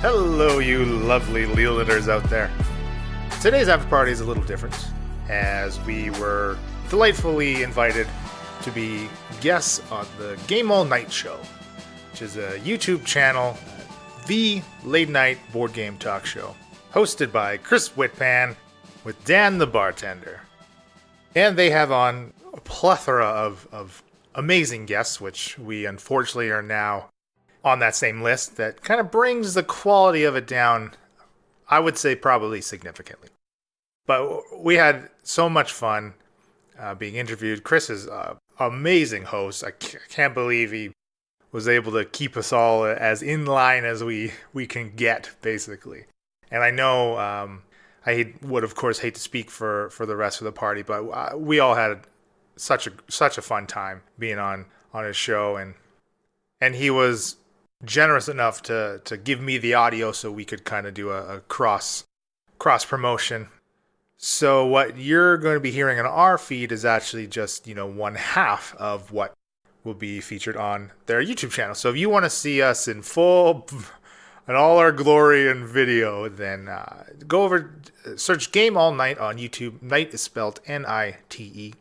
Hello, you lovely Leelanders out there. Today's after party is a little different, as we were delightfully invited to be guests on the Game All Nite show, which is a YouTube channel, the late night board game talk show, hosted by Chris Whitpan with Dan the bartender. And they have on a plethora of amazing guests, which we unfortunately are now on that same list, that kind of brings the quality of it down, I would say probably significantly. But we had so much fun being interviewed. Chris is an amazing host. I can't believe he was able to keep us all as in line as we can get, basically. And I know I would, of course, hate to speak for the rest of the party, but we all had such a fun time being on his show, and he was generous enough to give me the audio so we could kind of do a cross promotion. So what you're going to be hearing on our feed is actually just, one half of what will be featured on their YouTube channel. So if you want to see us in full and all our glory and video, then go over, search Game All Nite on YouTube. Nite is spelled Nite.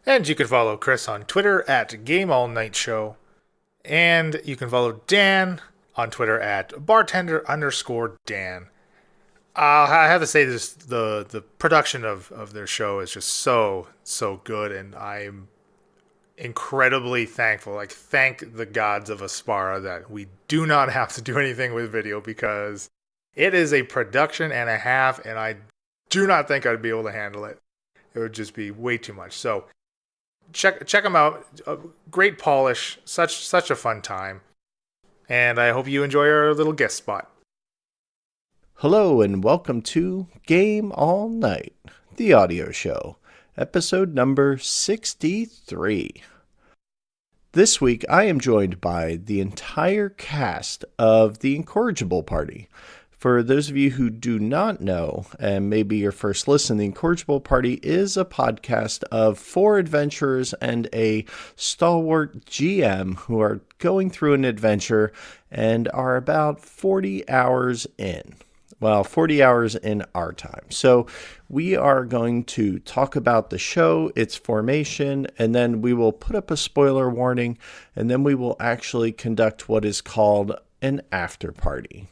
And you can follow Chris on Twitter at Game All Nite Show. And you can follow Dan on Twitter at bartender_Dan. I have to say this: the production of their show is just so good, and I'm incredibly thankful. Like, thank the gods of Aspara that we do not have to do anything with video, because it is a production and a half, and I do not think I'd be able to handle it. It would just be way too much. So check them out. Great polish, such a fun time, and I hope you enjoy our little guest spot. Hello and welcome to Game All Nite, the audio show, episode number 63. This week I am joined by the entire cast of the Incorrigible Party. For those of you who do not know, and maybe your first listen, the Incorrigible Party is a podcast of 4 adventurers and a stalwart GM who are going through an adventure and are about 40 hours in. Well, 40 hours in our time. So we are going to talk about the show, its formation, and then we will put up a spoiler warning, and then we will actually conduct what is called an after party.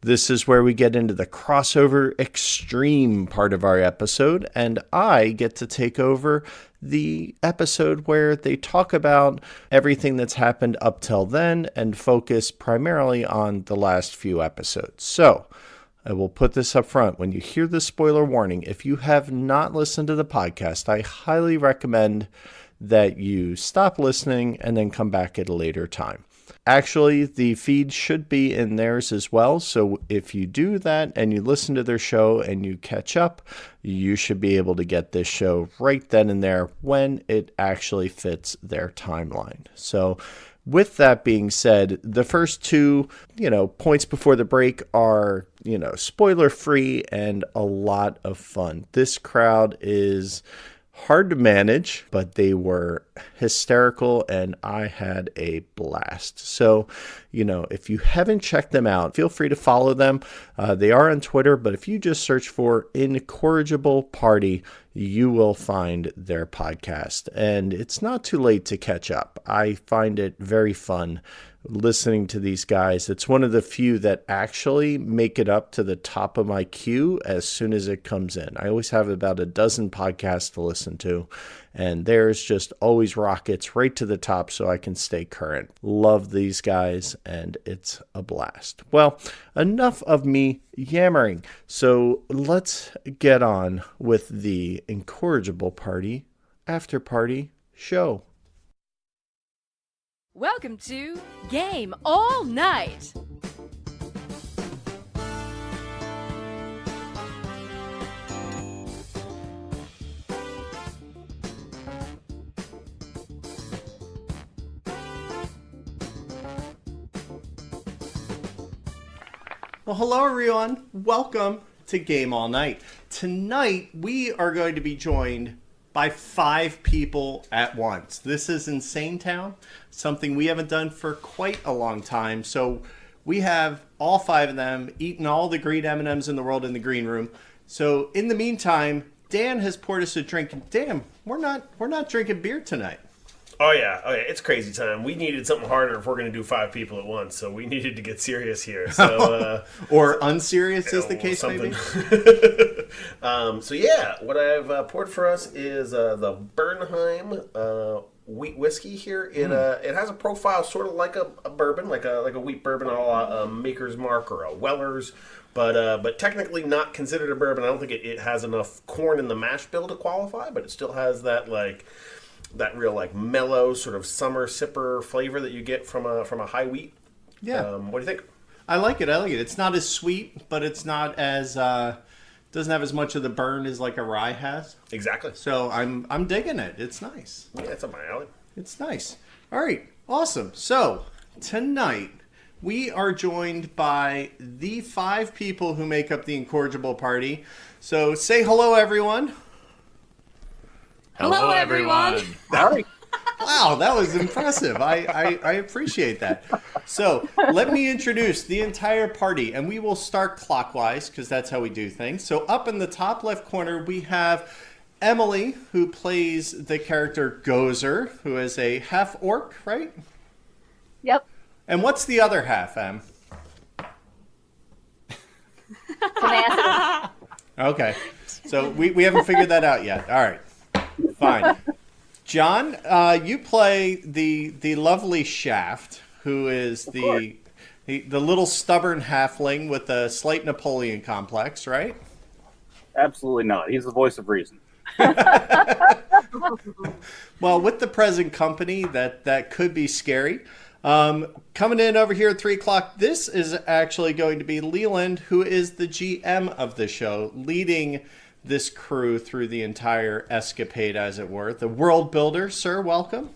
This is where we get into the crossover extreme part of our episode, and I get to take over the episode where they talk about everything that's happened up till then and focus primarily on the last few episodes. So I will put this up front. When you hear the spoiler warning, if you have not listened to the podcast, I highly recommend that you stop listening and then come back at a later time. Actually, the feed should be in theirs as well, so if you do that and you listen to their show and you catch up, you should be able to get this show right then and there when it actually fits their timeline. So with that being said, the first two, points before the break are, spoiler free and a lot of fun. This crowd is hard to manage, but they were hysterical and I had a blast. So, if you haven't checked them out, feel free to follow them. They are on Twitter, but if you just search for Incorrigible Party, you will find their podcast. And it's not too late to catch up. I find it very fun listening to these guys. It's one of the few that actually make it up to the top of my queue as soon as it comes in. I always have about a dozen podcasts to listen to, and theirs just always rockets right to the top so I can stay current. Love these guys, and it's a blast. Well, enough of me yammering. So let's get on with the Incorrigible Party After Party show. Welcome to Game All Nite. Well, hello everyone. Welcome to Game All Nite. Tonight we are going to be joined by 5 people at once. This is Insane Town, something we haven't done for quite a long time. So we have all 5 of them eating all the green M&Ms in the world in the green room. So in the meantime, Dan has poured us a drink. And Dan, we're not drinking beer tonight. Oh yeah, it's crazy time. We needed something harder if we're going to do 5 people at once, so we needed to get serious here. So, or unserious, as the case may be. So yeah, what I've poured for us is the Bernheim wheat whiskey here. It has a profile sort of like a bourbon, like a wheat bourbon, a la Maker's Mark or a Weller's, but technically not considered a bourbon. I don't think it has enough corn in the mash bill to qualify, but it still has that real mellow sort of summer sipper flavor that you get from a high wheat. Yeah. What do you think? I like it. It's not as sweet, but it's not as doesn't have as much of the burn as like a rye has. Exactly. So I'm digging it. It's nice. Yeah, it's up my alley. It's nice. All right. Awesome. So tonight we are joined by the 5 people who make up the Incorrigible party. So say hello, everyone. Hello, everyone. Howdy. Wow, that was impressive. I appreciate that. So let me introduce the entire party, and we will start clockwise because that's how we do things. So up in the top left corner, we have Emily, who plays the character Gozer, who is a half orc, right? Yep. And what's the other half, Em? Tenacity. Okay, so we haven't figured that out yet. All right, fine. John, you play the lovely Shaft, who is the little stubborn halfling with a slight Napoleon complex, right? Absolutely not. He's the voice of reason. Well, with the present company, that could be scary. Coming in over here at 3 o'clock, this is actually going to be Leland, who is the GM of the show, leading this crew through the entire escapade, as it were. The world builder, sir, welcome.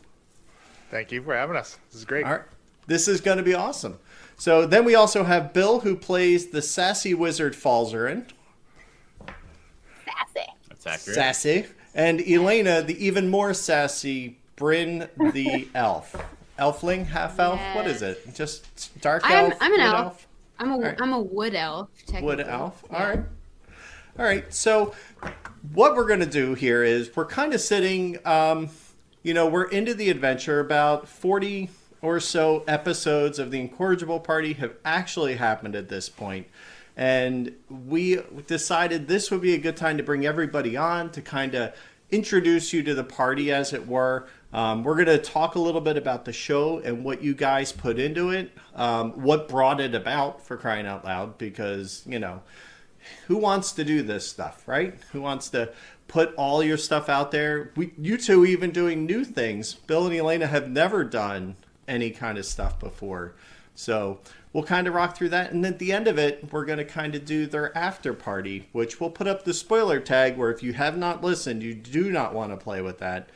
Thank you for having us. This is great. All right. This is going to be awesome. So then we also have Bill, who plays the sassy wizard Falzarin. Sassy. That's accurate. Sassy. And Elena, the even more sassy Bryn the elf. Elfling, half elf? Yes. What is it? Just dark elf? I'm an wood elf. I'm right. a wood elf, technically. Wood elf. Yeah. All right. All right. So what we're going to do here is we're kind of sitting, we're into the adventure. About 40 or so episodes of the Incorrigible Party have actually happened at this point. And we decided this would be a good time to bring everybody on to kind of introduce you to the party, as it were. We're going to talk a little bit about the show and what you guys put into it, what brought it about, for crying out loud, because, who wants to do this stuff, right? Who wants to put all your stuff out there? You two even doing new things. Bill and Elena have never done any kind of stuff before. So we'll kind of rock through that. And at the end of it, we're going to kind of do their after party, which we'll put up the spoiler tag where if you have not listened, you do not want to play with that.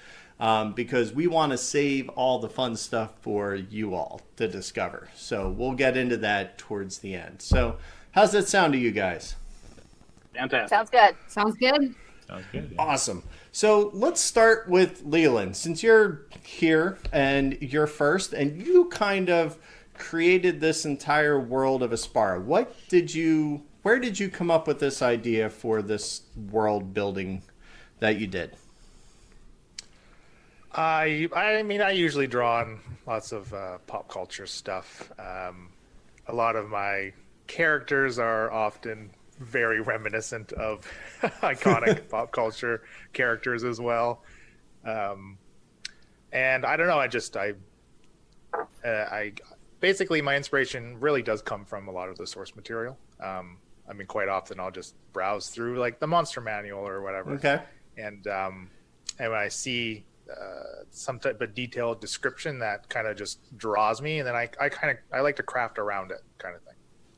Because we want to save all the fun stuff for you all to discover. So we'll get into that towards the end. So how's that sound to you guys? Fantastic. Sounds good. Sounds good. Sounds good. Awesome. So let's start with Leland. Since you're here and you're first, and you kind of created this entire world of Aspara, where did you come up with this idea for this world building that you did? I mean, I usually draw on lots of pop culture stuff. A lot of my characters are often very reminiscent of iconic pop culture characters as well. And I don't know, I basically my inspiration really does come from a lot of the source material. I mean, quite often I'll just browse through like the monster manual or whatever. Okay. And when I see some type of detailed description that kind of just draws me, and then I like to craft around it, kind of thing.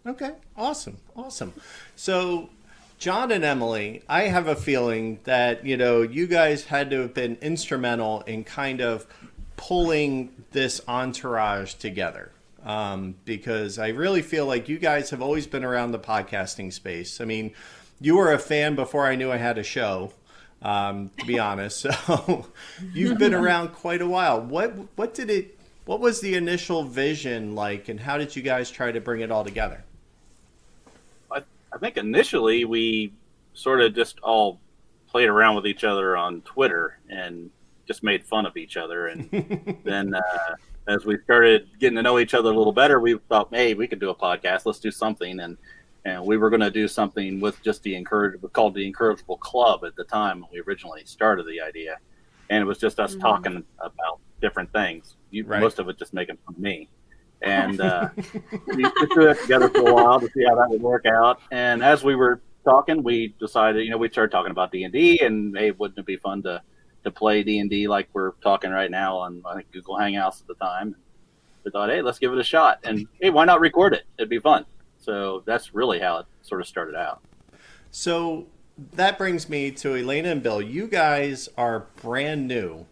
Okay, awesome. So, John and Emily, I have a feeling that, you guys had to have been instrumental in kind of pulling this entourage together. Because I really feel like you guys have always been around the podcasting space. I mean, you were a fan before I knew I had a show, to be honest. So you've been around quite a while. What did what was the initial vision like, and how did you guys try to bring it all together? I think initially we sort of just all played around with each other on Twitter and just made fun of each other. And then as we started getting to know each other a little better, we thought, hey, we could do a podcast. Let's do something. And we were going to do something with just called the Incorrigible Club at the time when we originally started the idea. And it was just us talking about different things. Most of it just making fun of me. And we threw it together for a while to see how that would work out. And as we were talking, we decided, we started talking about D&D, and hey, wouldn't it be fun to play D&D like we're talking right now on, I think, Google Hangouts at the time. We thought, hey, let's give it a shot. And hey, why not record it? It'd be fun. So that's really how it sort of started out. So that brings me to Elena and Bill. You guys are brand new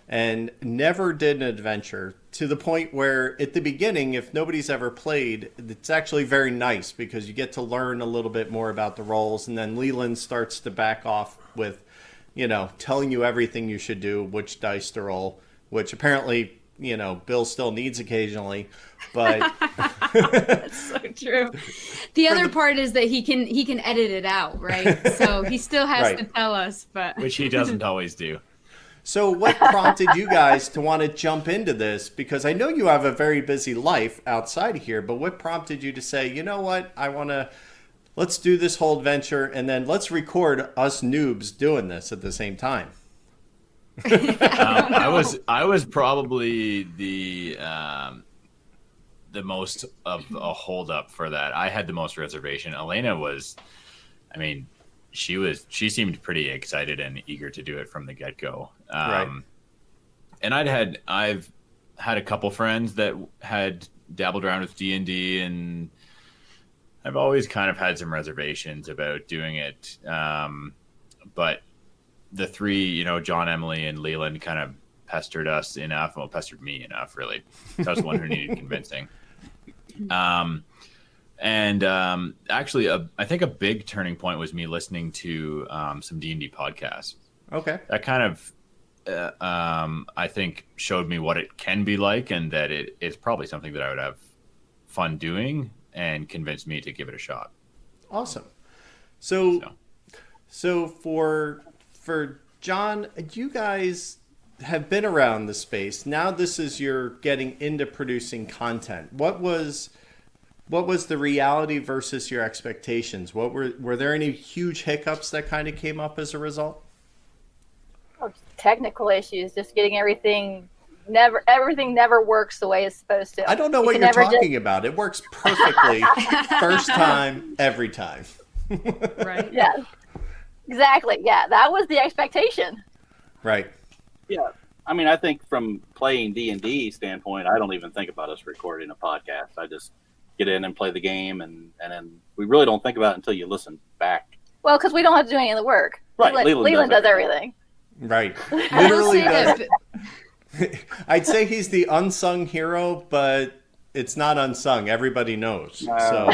and never did an adventure, to the point where at the beginning, if nobody's ever played, it's actually very nice because you get to learn a little bit more about the roles, and then Leland starts to back off with, telling you everything you should do, which dice to roll, which apparently, Bill still needs occasionally, but That's so true. The other part is that he can edit it out, right? So he still has to tell us, but which he doesn't always do. So what prompted you guys to want to jump into this? Because I know you have a very busy life outside of here, but what prompted you to say, you know what, let's do this whole adventure, and then let's record us noobs doing this at the same time? I was probably the most of a holdup for that. I had the most reservation. Elena was, she seemed pretty excited and eager to do it from the get-go. And I've had a couple friends that had dabbled around with D&D, and I've always kind of had some reservations about doing it. But the three, John, Emily, and Leland kind of pestered me enough, really. I was the one who needed convincing. Actually, I think a big turning point was me listening to some D&D podcasts. Okay. That kind of, I think, showed me what it can be like, and that it is probably something that I would have fun doing, and convinced me to give it a shot. Awesome. So for John, you guys have been around the space. Now this is you're getting into producing content. What was the reality versus your expectations? Were there any huge hiccups that kind of came up as a result? Technical issues, just getting everything never works the way it's supposed to. I don't know what you're talking about. It works perfectly first time, every time. right? Yeah, exactly. Yeah, that was the expectation. Right. Yeah. I think from playing D&D standpoint, I don't even think about us recording a podcast. I just get in and play the game, and then we really don't think about it until you listen back. Well, because we don't have to do any of the work. Right. Leland does everything. Right. I will Literally say does. that I'd say he's the unsung hero, but it's not unsung. Everybody knows. So,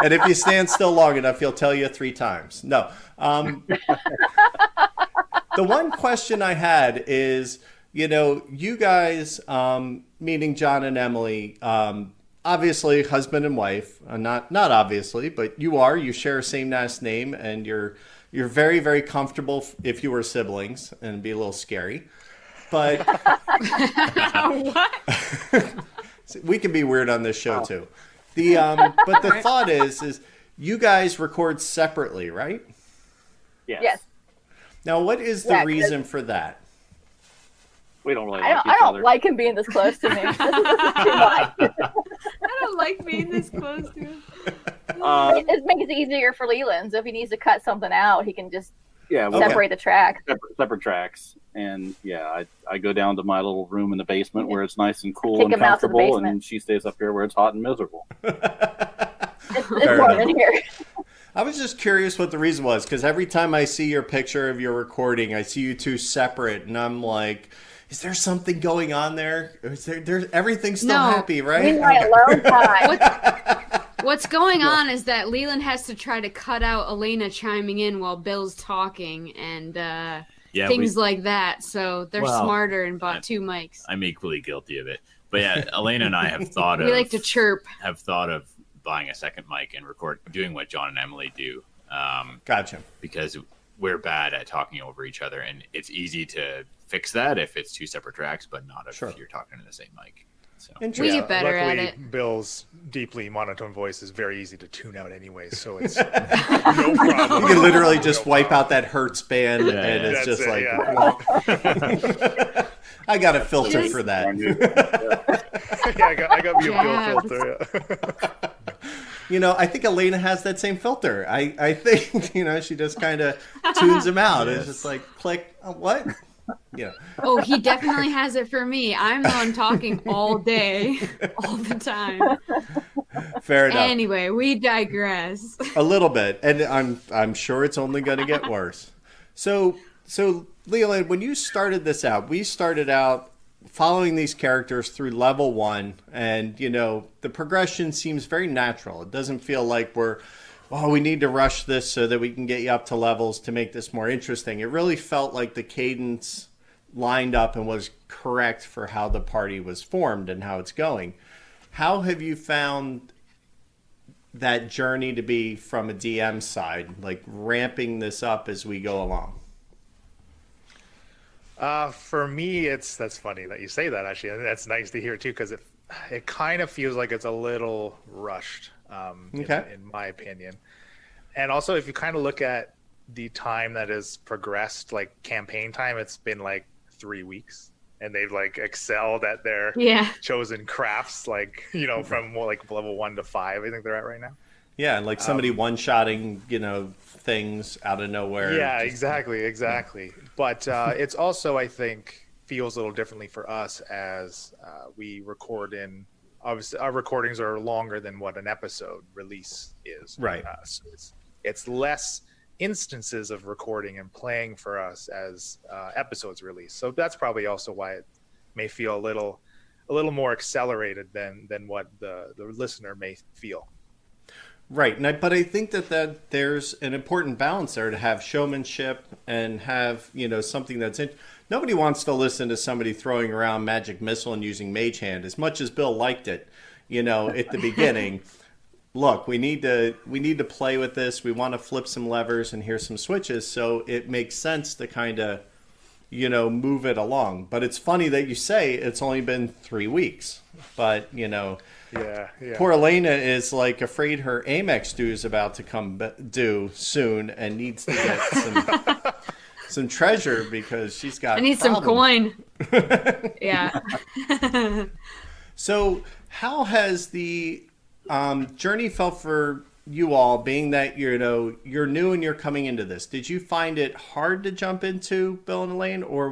and if you stand still long enough, he'll tell you 3 times. No. The one question I had is, you guys, meaning John and Emily, obviously husband and wife. Not obviously, but you share a same last name, and you're very, very comfortable if you were siblings, and it'd be a little scary. But what? we can be weird on this show too. But the thought is you guys record separately, right? Yes. Now, what is the reason for that? We don't really I like each don't other. like him being this close to me. This is too much. I don't like being this close to him. It makes it easier for Leland. So if he needs to cut something out, he can just Yeah, separate the track. separate tracks. And yeah, I go down to my little room in the basement where it's nice and cool Kick and him out to the comfortable, basement. and she stays up here where it's hot and miserable. It's Fair warm enough. in here. I was just curious what the reason was, because every time I see your picture of your recording, I see you two separate, and I'm like, is there something going on there? Is there everything's still No. happy, right? We need my alone time. What's going on is that Leland has to try to cut out Elena chiming in while Bill's talking, and things like that. So they're Well, smarter and bought 2 mics. I'm equally guilty of it. But yeah, Elena and I have thought We like to chirp. Have thought of buying a second mic and doing what John and Emily do. Gotcha. Because we're bad at talking over each other, and it's easy to fix that if it's 2 separate tracks, but not if you're talking in the same mic. So we get better at it. Bill's deeply monotone voice is very easy to tune out anyway, so it's no problem. You can literally just wipe out that Hertz band, and it's just like, I got a filter for that. I got me a Bill filter. Yeah. I think Elena has that same filter. I think, she just kind of tunes them out. Yes. It's just like, click, what? Yeah. Oh, he definitely has it for me. I'm the one talking all day, all the time. Fair enough. Anyway, we digress. A little bit, and I'm sure it's only going to get worse. So Leland, when you started this out, we started out following these characters through level 1, and the progression seems very natural. It doesn't feel like we need to rush this so that we can get you up to levels to make this more interesting. It really felt like the cadence lined up and was correct for how the party was formed and how it's going. How have you found that journey to be from a DM side, like ramping this up as we go along? For me, that's funny that you say that, actually. And that's nice to hear too, because it kind of feels like it's a little rushed. In my opinion. And also, if you kind of look at the time that has progressed, like campaign time, it's been like 3 weeks, and they've like excelled at their chosen crafts, like from like level 1 to 5, I think they're at right now. Yeah, and like somebody one-shotting things out of nowhere. Yeah, exactly. But it's also, I think, feels a little differently for us as we record in. Obviously, our recordings are longer than what an episode release is. Right. So it's less instances of recording and playing for us as episodes release. So that's probably also why it may feel a little more accelerated than what the listener may feel. Right. But I think that there's an important balance there to have showmanship and have, something that's nobody wants to listen to somebody throwing around magic missile and using mage hand as much as Bill liked it, at the beginning. Look, we need to play with this. We want to flip some levers and hear some switches. So it makes sense to kind of, move it along. But it's funny that you say it's only been 3 weeks, but poor Elena is like afraid her Amex due is about to come due soon and needs to get some treasure because she's got. I need some coin. Yeah. So, how has the journey felt for you all, being that you're new and you're coming into this? Did you find it hard to jump into Bill and Elaine, or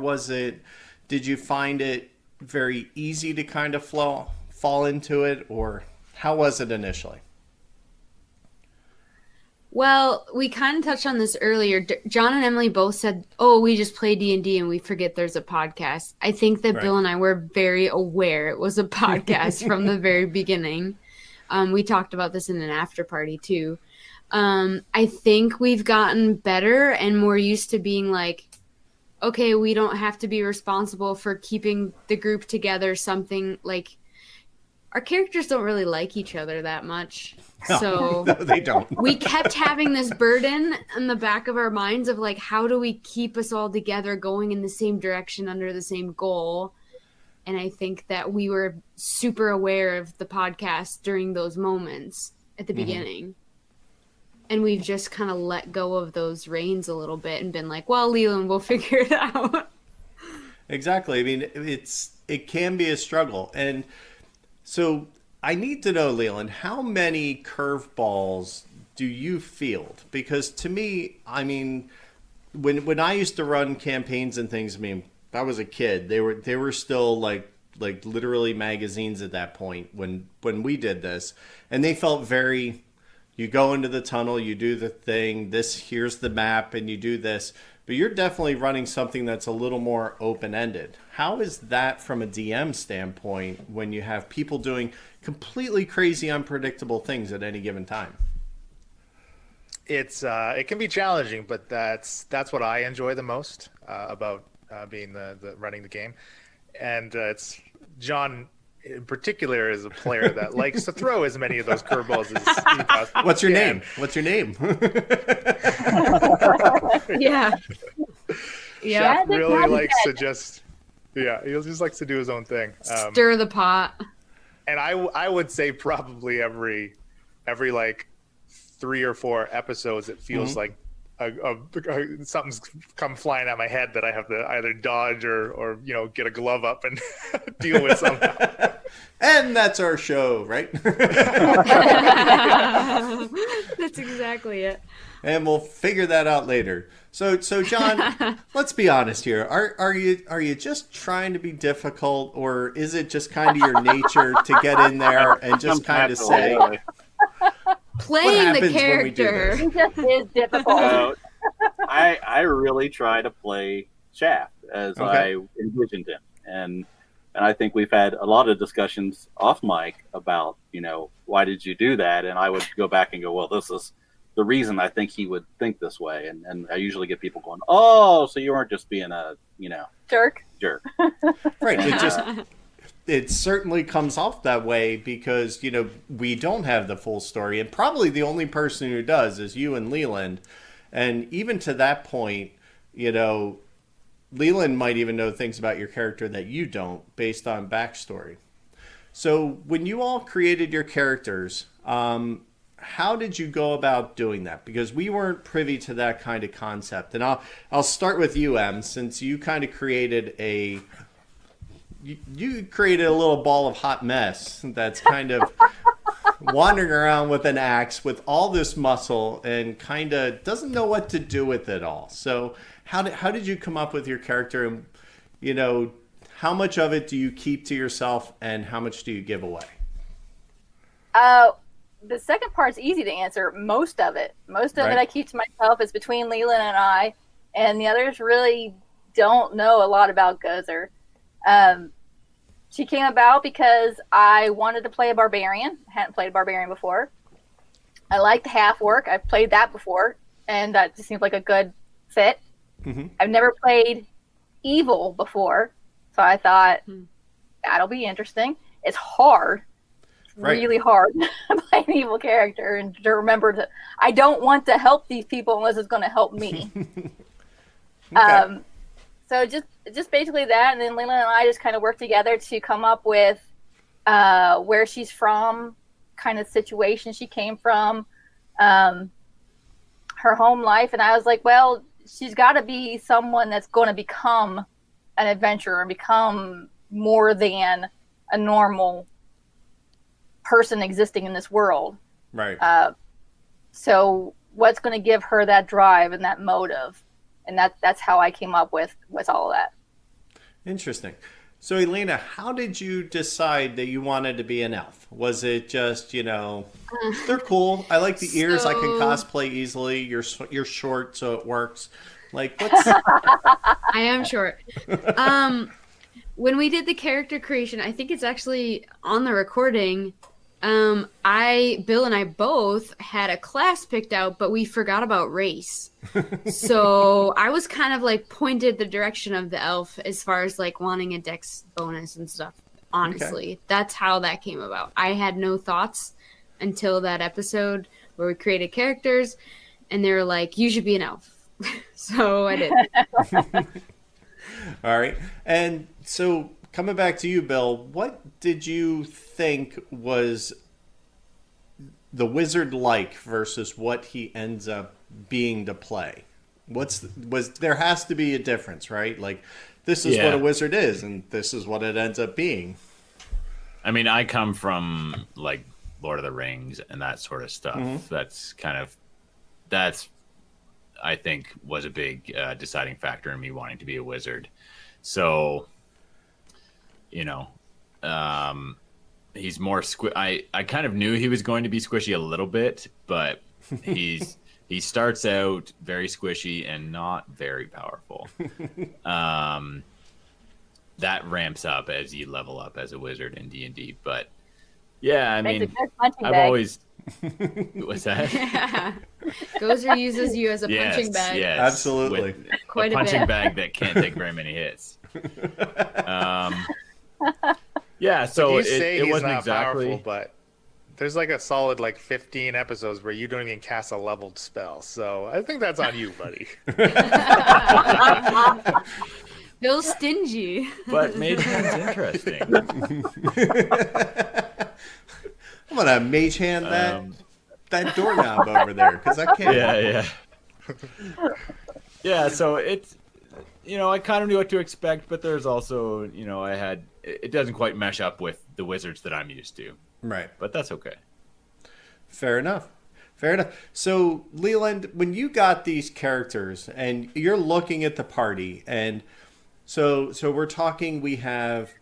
did you find it very easy to kind of fall into it, or how was it initially? Well, we kind of touched on this earlier. John and Emily both said, we just play D&D and we forget there's a podcast. I think that Bill and I were very aware it was a podcast from the very beginning. We talked about this in an after party too. I think we've gotten better and more used to being like, okay, we don't have to be responsible for keeping the group together. Something like our characters don't really like each other that much. So no, they don't. We kept having this burden in the back of our minds of like, how do we keep us all together going in the same direction under the same goal? And I think that we were super aware of the podcast during those moments at the beginning. And we've just kind of let go of those reins a little bit and been like, well, Leland, we'll figure it out. Exactly. I mean, it can be a struggle. And so I need to know, Leland, how many curveballs do you field? Because to me, I mean, when I used to run campaigns and things, I mean, I was a kid. They were still like literally magazines at that point when we did this, and they felt very. You go into the tunnel, you do the thing. Here's the map, and you do this. But you're definitely running something that's a little more open-ended. How is that from a DM standpoint when you have people doing completely crazy, unpredictable things at any given time? it can be challenging, but that's what I enjoy the most about being the running the game. And it's John in particular is a player that likes to throw as many of those curveballs as he possibly What's your can. name? What's your name? Yeah. Yeah. Shaq really likes to just he just likes to do his own thing. Stir the pot. And I would say probably every like 3 or 4 episodes, it feels like something's come flying at my head that I have to either dodge or get a glove up and deal with somehow. And that's our show, right? That's exactly it. And we'll figure that out later. So John, let's be honest here. Are you just trying to be difficult, or is it just kind of your nature to get in there and just kind of say playing the when we do character? this? It just is difficult. I really try to play Shaft as I envisioned him, and I think we've had a lot of discussions off mic about why did you do that, and I would go back and go, well, this is the reason I think he would think this way, and I usually get people going, oh, so you weren't just being a Jerk. Right. It certainly comes off that way because we don't have the full story, and probably the only person who does is you and Leland. And even to that point, Leland might even know things about your character that you don't based on backstory. So when you all created your characters, how did you go about doing that? Because we weren't privy to that kind of concept. And I'll start with you, Em, since you kind of created you created a little ball of hot mess that's kind of wandering around with an axe with all this muscle and kind of doesn't know what to do with it all. So how did you come up with your character, and how much of it do you keep to yourself and how much do you give away? The second part's easy to answer. Most of it Right. I keep to myself. Is between Leland and I, and the others really don't know a lot about Gozer. She came about because I wanted to play a barbarian. Hadn't played a barbarian before. I liked the half orc. I've played that before, and that just seems like a good fit. Mm-hmm. I've never played evil before, so I thought that'll be interesting. It's hard. Right. Really hard to play an evil character and to remember I don't want to help these people unless it's going to help me. Okay. So just basically that, and then Leland and I just kind of worked together to come up with where she's from, kind of situation she came from, her home life, and I was like, well, she's got to be someone that's going to become an adventurer and become more than a normal person existing in this world. Right. So what's going to give her that drive and that motive? And that's how I came up with all of that. Interesting. So Elena, how did you decide that you wanted to be an elf? Was it just, they're cool. I like the ears. I can cosplay easily. You're short, so it works. Like, what's... I am short. When we did the character creation, I think it's actually on the recording. Bill and I both had a class picked out, but we forgot about race. So I was kind of like pointed the direction of the elf as far as like wanting a dex bonus and stuff. Honestly, That's how that came about. I had no thoughts until that episode where we created characters, and they were like, "You should be an elf." So I did. All right. And so coming back to you, Bill, what did you think was the wizard like versus what he ends up being to play? There has to be a difference, right? Like, this is what a wizard is, and this is what it ends up being. I mean, I come from like Lord of the Rings and that sort of stuff. Mm-hmm. That's I think was a big deciding factor in me wanting to be a wizard. So, he's more I kind of knew he was going to be squishy a little bit, but he starts out very squishy and not very powerful. That ramps up as you level up as a wizard in D&D. But yeah, I mean, What's that? Yeah. Gozer uses you as a punching bag. Yes, Absolutely. with Quite a a punching bit. bag that can't take very many hits. Yeah, so you say it he's wasn't not exactly. powerful, but there's like a solid 15 episodes where you don't even cast a leveled spell. So I think that's on you, buddy. Bill's stingy. But Mage Hand's interesting. I'm gonna mage hand that doorknob over there because I can't. Yeah. Yeah, so it's, I kind of knew what to expect, but there's also, it doesn't quite mesh up with the wizards that I'm used to. Right. But that's okay. Fair enough. So, Leland, when you got these characters and you're looking at the party, and so we're talking, we have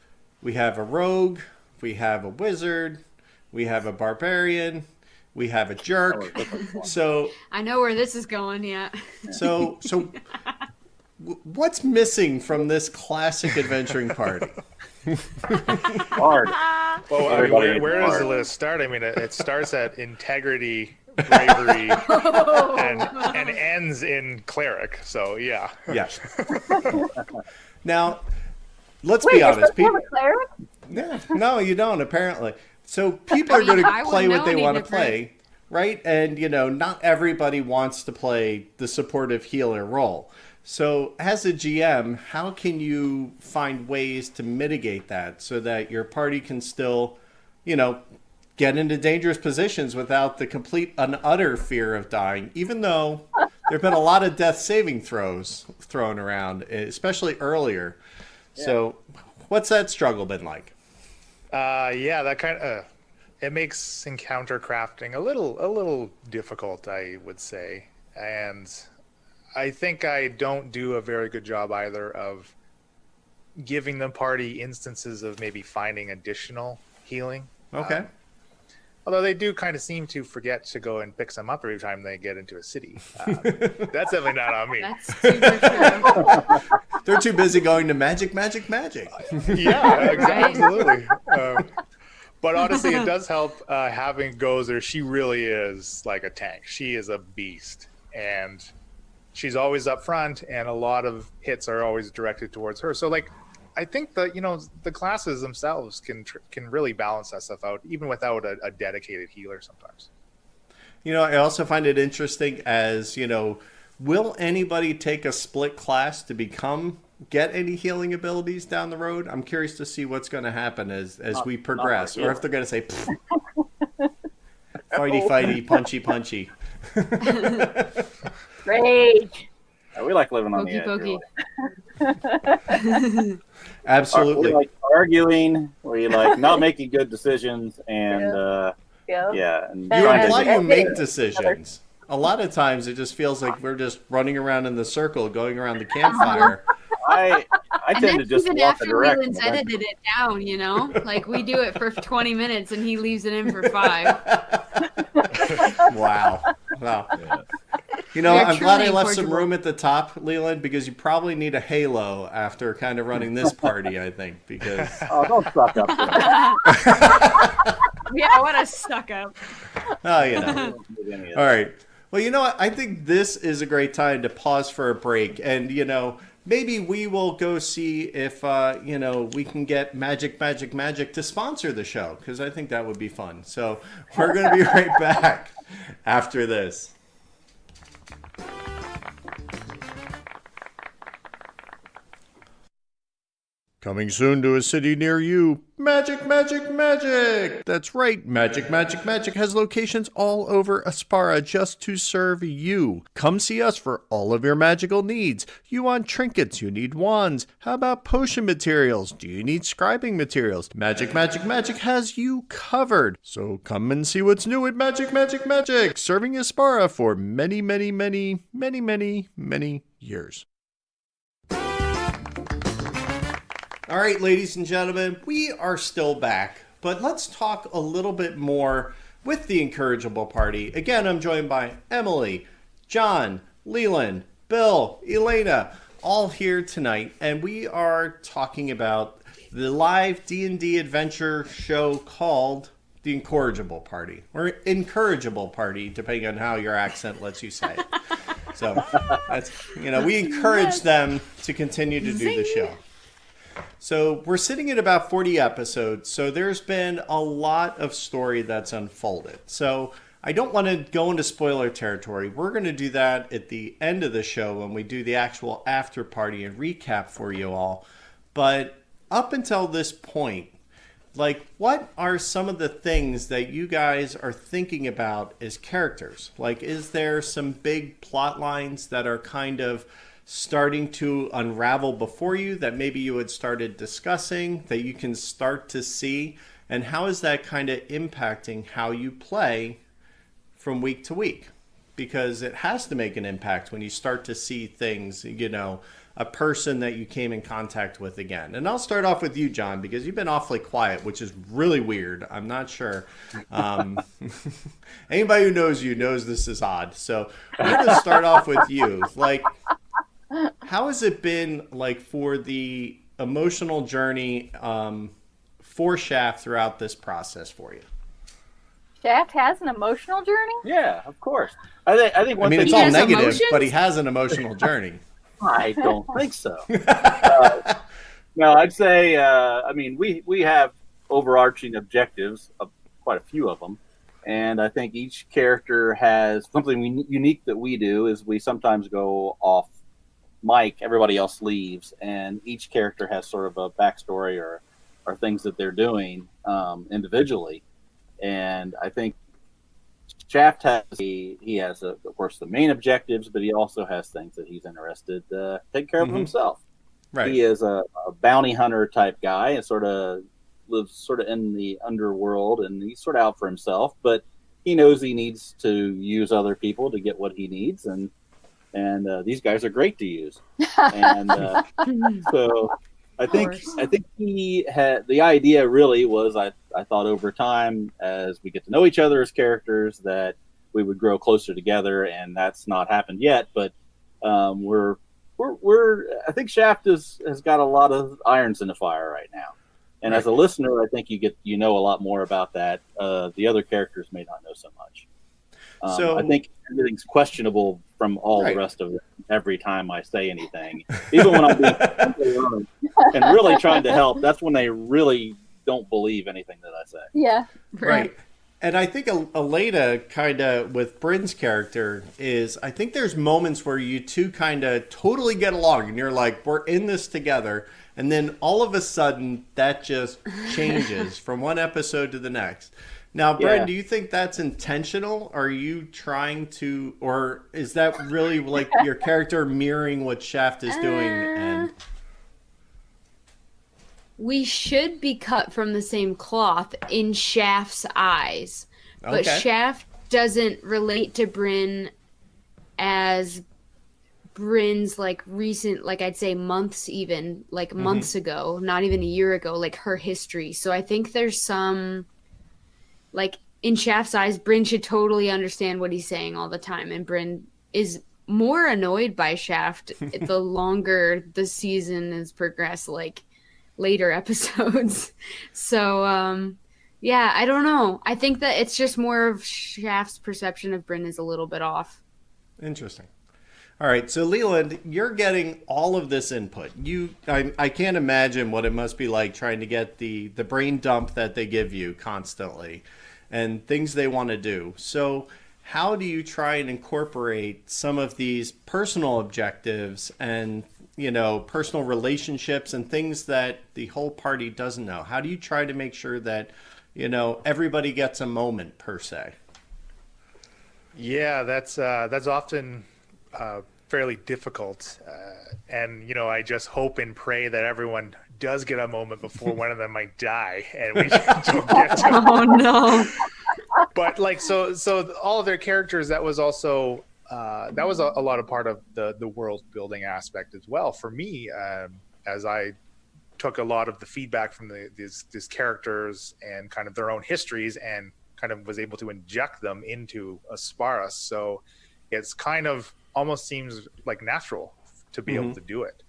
a rogue, we have a wizard, we have a barbarian, we have a jerk. So I know where this is going. Yeah. So what's missing from this classic adventuring party? Hard. Well, I mean, where does the list start? I mean, it starts at integrity, bravery, and ends in cleric. So, yeah. Yes. Now, let's Wait, be you're honest. supposed to have a cleric? Yeah, no, you don't, apparently. So people are going I to wouldn't play what know they any want to different. play, right? And, not everybody wants to play the supportive healer role. So as a GM, how can you find ways to mitigate that so that your party can still, get into dangerous positions without the complete and utter fear of dying, even though there have been a lot of death saving throws thrown around, especially earlier. Yeah. So what's that struggle been like? Yeah, that kind of it makes encounter crafting a little difficult, I would say, and I think I don't do a very good job either of giving the party instances of maybe finding additional healing. Okay. Although they do kind of seem to forget to go and pick some up every time they get into a city. That's definitely not on me. That's super true. They're too busy going to magic. Yeah, absolutely. But honestly, it does help having Gozer. She really is like a tank. She is a beast, and she's always up front, and a lot of hits are always directed towards her. So, I think that the classes themselves can really balance that stuff out, even without a dedicated healer sometimes. I also find it interesting as will anybody take a split class to get any healing abilities down the road? I'm curious to see what's going to happen as we progress, or if they're going to say, fighty, punchy. Rage. We like living on Pokey, the edge. Absolutely. We like arguing. We like not making good decisions, and Yeah. and You trying imply to- you make decisions. A lot of times it just feels like we're just running around in the circle, going around the campfire. I And tend to that's just even walk the after direction. Leland's edited it down, Like we do it for 20 minutes and he leaves it in for 5. Wow. You're I'm glad I truly left some incorrigible. room at the top, Leland, because you probably need a halo after kind of running this party, I think, because... Oh, don't suck up. To that. Yeah, what a suck up. Oh, Don't do any of All that. right. Well, you know what? I think this is a great time to pause for a break. And, maybe we will go see if, we can get Magic to sponsor the show, because I think that would be fun. So we're going to be right back after this. Coming soon to a city near you, Magic! That's right, Magic has locations all over Aspara just to serve you. Come see us for all of your magical needs. You want trinkets, you need wands. How about potion materials? Do you need scribing materials? Magic has you covered. So come and see what's new at Magic! Serving Aspara for many years. All right, ladies and gentlemen, we are still back, but let's talk a little bit more with the Incorrigible party. Again, I'm joined by Emily, John, Leland, Bill, Elena, all here tonight, and we are talking about the live D&D adventure show called the Incorrigible party, or Incorrigible party, depending on how your accent lets you say it. So that's, we encourage them to continue to do the show. So we're sitting at about 40 episodes. So there's been a lot of story that's unfolded. So I don't want to go into spoiler territory. We're going to do that at the end of the show when we do the actual after party and recap for you all. But up until this point, like, what are some of the things that you guys are thinking about as characters? Like, is there some big plot lines that are kind of starting to unravel before you that maybe you had started discussing that you can start to see? And how is that kind of impacting how you play from week to week? Because it has to make an impact when you start to see things, a person that you came in contact with again. And I'll start off with you, John, because you've been awfully quiet, which is really weird. I'm not sure. Anybody who knows you knows this is odd. So we're going to start off with you. Like, how has it been, like, for the emotional journey for Shaft throughout this process for you? Shaft has an emotional journey? Yeah, of course. I think one thing it's all negative, emotions? but he has an emotional journey. I don't think so. No, I'd say, we have overarching objectives, quite a few of them. And I think each character has something unique that we do is we sometimes go off mic, everybody else leaves, and each character has sort of a backstory or things that they're doing individually. And I think Shaft has of course, the main objectives, but he also has things that he's interested to take care of himself. Right. He is a bounty hunter type guy and sort of lives sort of in the underworld, and he's sort of out for himself, but he knows he needs to use other people to get what he needs, and these guys are great to use. And so I think he had the idea really was I thought over time as we get to know each other as characters that we would grow closer together, and that's not happened yet. But I think Shaft has got a lot of irons in the fire right now, and as a listener, I think you know a lot more about that. The other characters may not know so much. So I think everything's questionable from all the rest of it every time I say anything. Even when I'm being and really trying to help, that's when they really don't believe anything that I say. Yeah. Right. And I think Elena kind of with Bryn's character is, I think there's moments where you two kind of totally get along and you're like, we're in this together. And then all of a sudden that just changes from one episode to the next. Now, Bryn, do you think that's intentional? Are you trying to, or is that really like your character mirroring what Shaft is doing? And we should be cut from the same cloth in Shaft's eyes, but Shaft doesn't relate to Bryn as Bryn's like recent, like I'd say months, even like months ago, not even a year ago, like her history. So I think there's some. Like, in Shaft's eyes, Bryn should totally understand what he's saying all the time. And Bryn is more annoyed by Shaft the longer the season has progressed, like, later episodes. So, I don't know. I think that it's just more of Shaft's perception of Bryn is a little bit off. Interesting. All right, so Leland, you're getting all of this input. I can't imagine what it must be like trying to get the brain dump that they give you constantly and things they want to do. So how do you try and incorporate some of these personal objectives and, personal relationships and things that the whole party doesn't know? How do you try to make sure that, everybody gets a moment per se? Yeah, that's often fairly difficult, and I just hope and pray that everyone does get a moment before one of them might die, and we don't get to. Oh no! But so all of their characters, that was also that was a lot of part of the world building aspect as well for me, as I took a lot of the feedback from these characters and kind of their own histories and kind of was able to inject them into Aspara. So it's kind of almost seems like natural to be able to do it.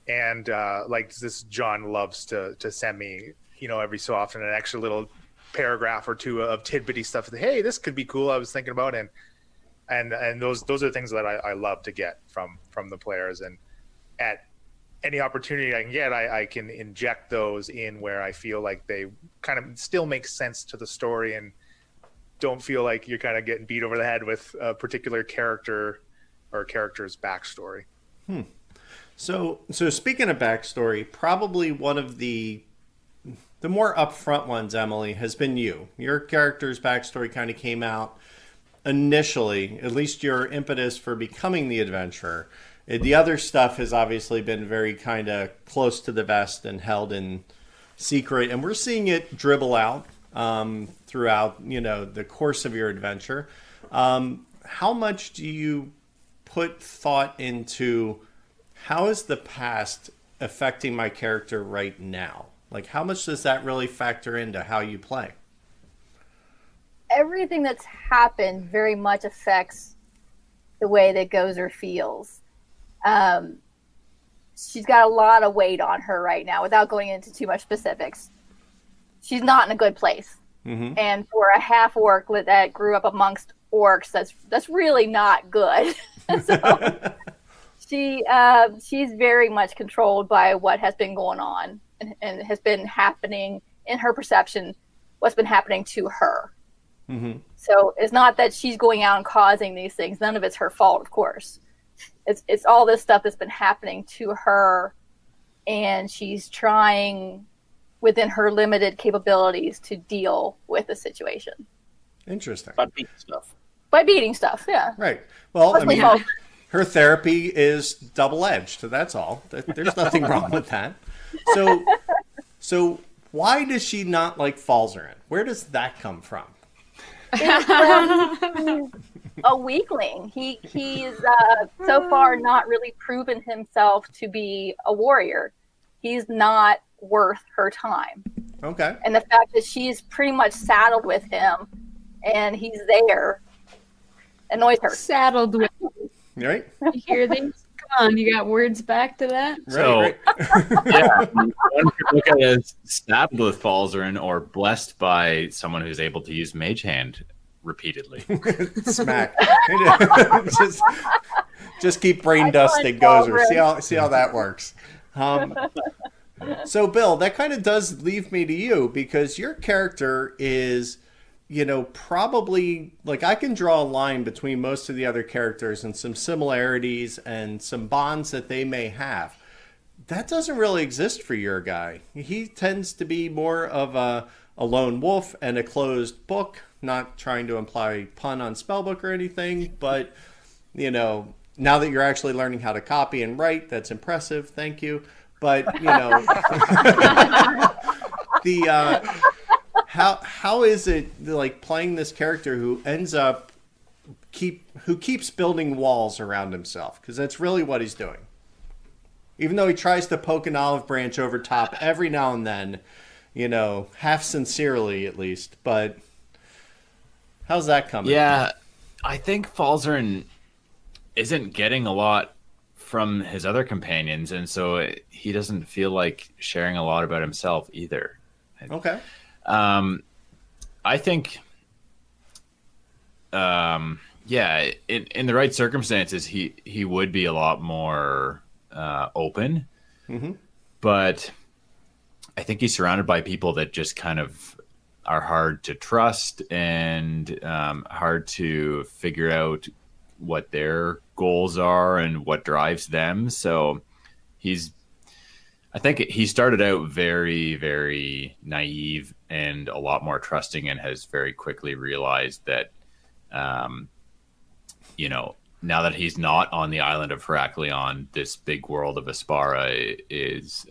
And like this John loves to send me, every so often an extra little paragraph or two of tidbitty stuff. Hey, this could be cool. I was thinking about, and those are things that I love to get from the players. And at any opportunity I can get, I can inject those in where I feel like they kind of still make sense to the story and don't feel like you're kind of getting beat over the head with a particular character or character's backstory. So speaking of backstory, probably one of the more upfront ones, Emily, has been you. Your character's backstory kind of came out initially, at least your impetus for becoming the adventurer. The other stuff has obviously been very kind of close to the vest and held in secret, and we're seeing it dribble out throughout, the course of your adventure. How much do you put thought into how is the past affecting my character right now? Like, how much does that really factor into how you play? Everything that's happened very much affects the way that Gozer feels. She's got a lot of weight on her right now, without going into too much specifics. She's not in a good place. Mm-hmm. And for a half orc that grew up amongst orcs, that's really not good. So she's very much controlled by what has been going on and has been happening in her perception, what's been happening to her. Mm-hmm. So it's not that she's going out and causing these things. None of it's her fault, of course. It's all this stuff that's been happening to her, and she's trying within her limited capabilities to deal with the situation. Interesting. By beating stuff, yeah. Right. Well, I mean, her therapy is double-edged, so that's all. There's nothing wrong with that. So why does she not like Falzarin? Where does that come from? A weakling. He's so far not really proven himself to be a warrior. He's not worth her time. Okay. And the fact that she's pretty much saddled with him and he's there annoys her. Saddled with him. Right? You hear these? Come on, you got words back to that? Right. Yeah, one could look at it as stabbed with Falzarin or blessed by someone who's able to use Mage Hand repeatedly. Smack. just keep brain dusting Gozer. See how that works. So, Bill, that kind of does leave me to you, because your character is, probably, like, I can draw a line between most of the other characters and some similarities and some bonds that they may have. That doesn't really exist for your guy. He tends to be more of a lone wolf and a closed book, not trying to imply pun on spellbook or anything, but, now that you're actually learning how to copy and write, that's impressive. Thank you. But, how is it like playing this character who ends up who keeps building walls around himself? Because that's really what he's doing. Even though he tries to poke an olive branch over top every now and then, half sincerely at least. But how's that coming? Yeah, I think Falzarin isn't getting a lot from his other companions, and so he doesn't feel like sharing a lot about himself either. Okay. I think, in the right circumstances, he would be a lot more open. Mm-hmm. But I think he's surrounded by people that just kind of are hard to trust and hard to figure out what their goals are and what drives them. So I think he started out very, very naive and a lot more trusting, and has very quickly realized that, now that he's not on the island of Heraklion, this big world of Aspara is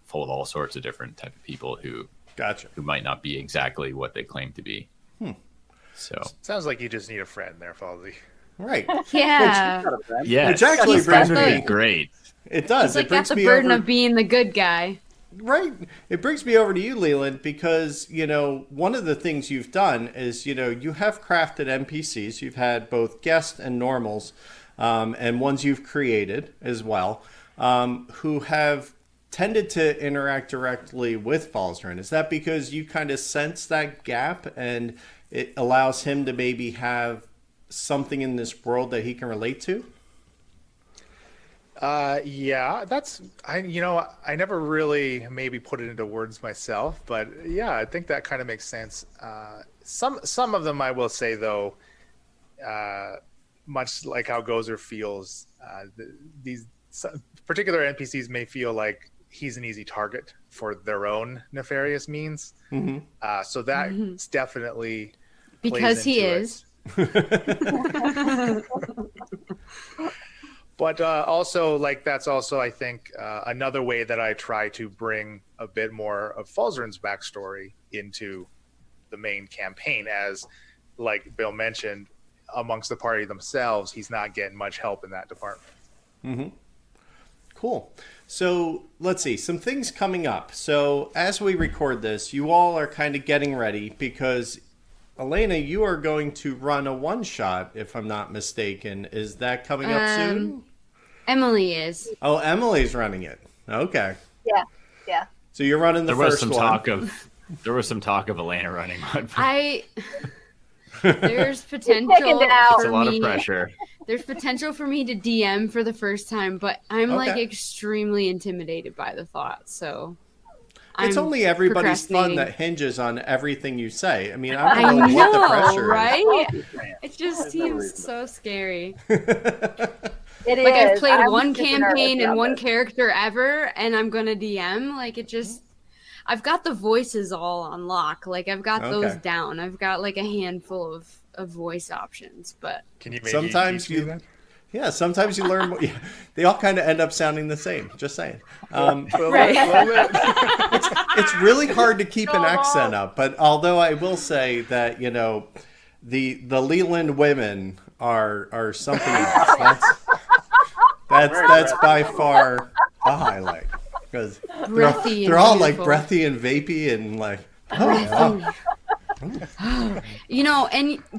full of all sorts of different type of people who might not be exactly what they claim to be. So sounds like you just need a friend there, Falzy. Right. Yeah. Which actually brings me great. It does. He's got the burden of being the good guy. Right. It brings me over to you, Leland, because, one of the things you've done is, you have crafted NPCs. You've had both guests and normals, and ones you've created as well, who have tended to interact directly with Falzarin. Is that because you kind of sense that gap and it allows him to maybe have something in this world that he can relate to? Yeah, I never really maybe put it into words myself, but yeah, I think that kind of makes sense. Some of them I will say though, much like how Gozer feels, these particular NPCs may feel like he's an easy target for their own nefarious means. So that's definitely because he is. But also, like, that's also, I think, another way that I try to bring a bit more of Falzarin's backstory into the main campaign. As, like Bill mentioned, amongst the party themselves, he's not getting much help in that department. Cool. So let's see, some things coming up. So as we record this, you all are kind of getting ready because Elena, you are going to run a one-shot, if I'm not mistaken. Is that coming up soon? Emily is. Oh, Emily's running it. Okay. Yeah. So you're running the first one. There was some talk of Elena running one. There's potential. It's a lot of pressure. There's potential for me to DM for the first time, but I'm like extremely intimidated by the thought. So it's only everybody's fun that hinges on everything you say. I mean, I don't know what the pressure right? is. It just seems so scary. It like is. I've played I'm one super campaign nervous and one about it. character ever, and I'm gonna DM. Like it just, I've got the voices all on lock. Like I've got those down. I've got like a handful of voice options, but Can you maybe sometimes teach me that? Yeah, sometimes you learn. They all kind of end up sounding the same. Just saying. It's really hard to keep an accent up. But although I will say that the Leland women are something else. That's by far a highlight because they're all like breathy and vapey and like. And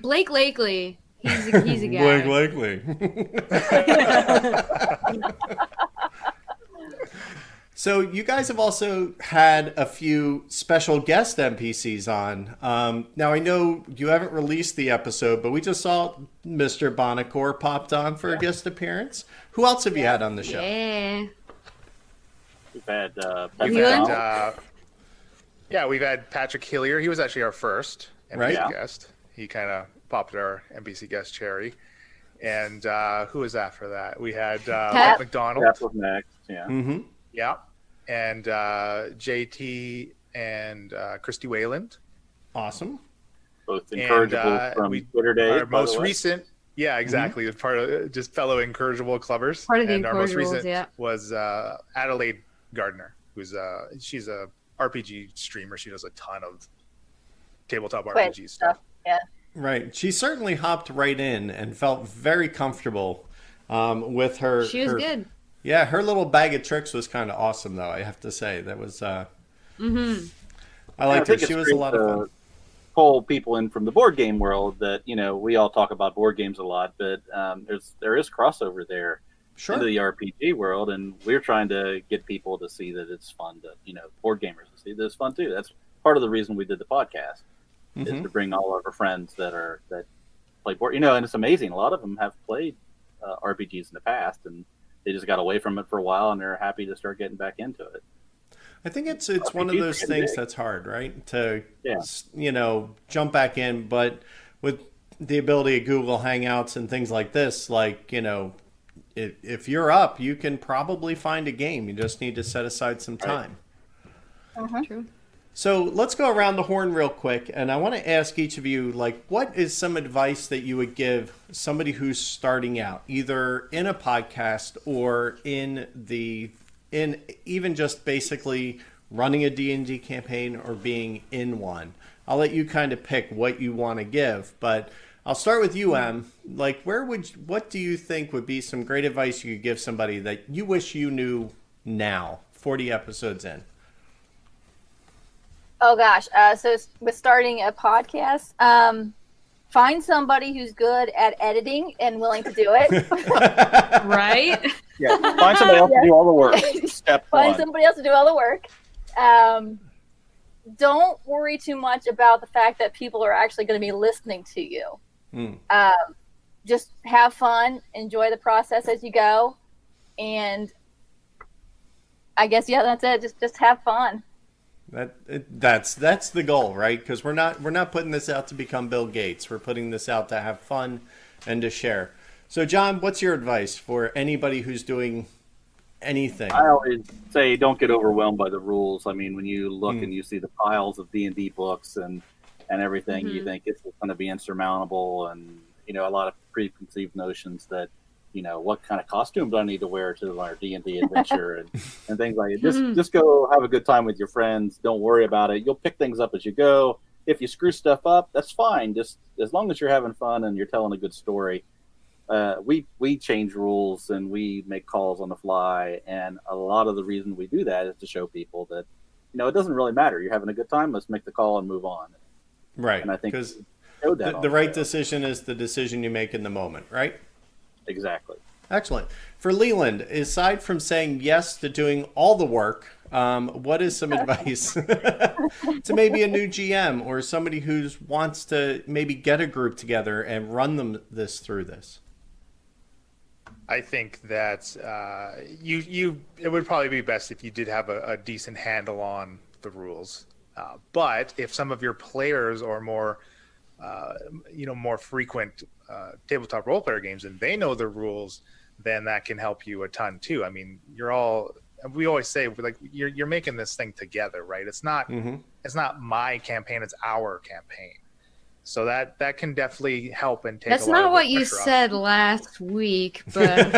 Blake Lakely. He's a guy. Blake Lakely. So you guys have also had a few special guest NPCs on. Now I know you haven't released the episode, but we just saw Mr. Bonacore popped on for a guest appearance. Who else have you had on the show? Yeah. We've had we've had Patrick Hillier. He was actually our first NPC guest. He kind of popped our NPC guest cherry. And who was after that? We had Mike McDonald. That was next, yeah. Mm-hmm. Yeah. And JT and Christy Wayland. Awesome. Both Incorrigible from Twitter days. Our most recent, exactly. Mm-hmm. Part of just fellow Incorrigible clubbers. Part of the and our most recent yeah. was Adelaide Gardner, who's she's a RPG streamer. She does a ton of tabletop RPG stuff. Yeah. Right. She certainly hopped right in and felt very comfortable with her. She was good. Yeah, her little bag of tricks was kind of awesome, though, I have to say. That was... I liked her. She was a lot of fun. Pull people in from the board game world that, we all talk about board games a lot, but there is crossover there into the RPG world, and we're trying to get people to see that it's fun to, board gamers to see that it's fun, too. That's part of the reason we did the podcast, is to bring all of our friends that play board, and it's amazing. A lot of them have played RPGs in the past, and they just got away from it for a while, and they're happy to start getting back into it. I think it's one of those things that's hard, right? To jump back in, but with the ability of Google Hangouts and things like this, if you're up, you can probably find a game. You just need to set aside some time. True. So let's go around the horn real quick, and I want to ask each of you, what is some advice that you would give somebody who's starting out, either in a podcast or in even just basically running a D&D campaign or being in one? I'll let you kind of pick what you want to give, but I'll start with you, Em. What do you think would be some great advice you could give somebody that you wish you knew now, 40 episodes in? Oh gosh. So with starting a podcast, find somebody who's good at editing and willing to do it. Right? Yeah, find somebody else to do all the work. Step Find one. somebody else to do all the work. Don't worry too much about the fact that people are actually going to be listening to you. Just have fun, enjoy the process as you go, and I guess that's it. Just have fun. That's the goal, right? Because we're not putting this out to become Bill Gates. We're putting this out to have fun and to share. So, John, what's your advice for anybody who's doing anything? I always say don't get overwhelmed by the rules. I mean, when you look and you see the piles of D&D books and everything, you think it's going to be insurmountable, and a lot of preconceived notions that what kind of costume do I need to wear to our D&D adventure and things like that. Just go have a good time with your friends. Don't worry about it. You'll pick things up as you go. If you screw stuff up, that's fine. Just as long as you're having fun and you're telling a good story. We change rules and we make calls on the fly, and a lot of the reason we do that is to show people that it doesn't really matter. You're having a good time. Let's make the call and move on. Right. And I think because the right decision is the decision you make in the moment, right? Exactly. Excellent. For Leland, aside from saying yes to doing all the work, what is some advice to maybe a new GM or somebody who wants to maybe get a group together and run through this? I think that it would probably be best if you did have a decent handle on the rules. But if some of your players are more frequent tabletop role player games and they know the rules, then that can help you a ton too. I mean, we always say, like, you're making this thing together, right? It's not my campaign, it's our campaign. So that can definitely help and take. That's a lot not of what the you pressure said off. last week, but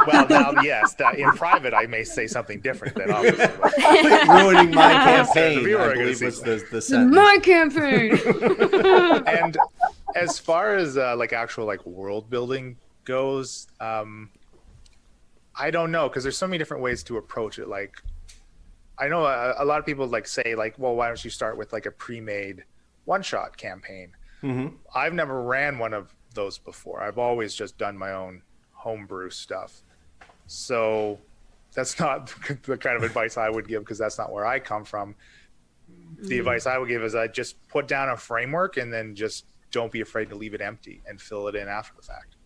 Well, now, yes, in private I may say something different than obviously. Ruining my campaign, The viewer I are gonna believe see was the it's sentence. my campaign. And as far as actual world building goes, I don't know, because there's so many different ways to approach it. Like, I know a lot of people say well, why don't you start with a pre-made one-shot campaign? I've never ran one of those before. I've always just done my own homebrew stuff. So that's not the kind of advice I would give, because that's not where I come from. The advice I would give is just put down a framework and then just don't be afraid to leave it empty and fill it in after the fact.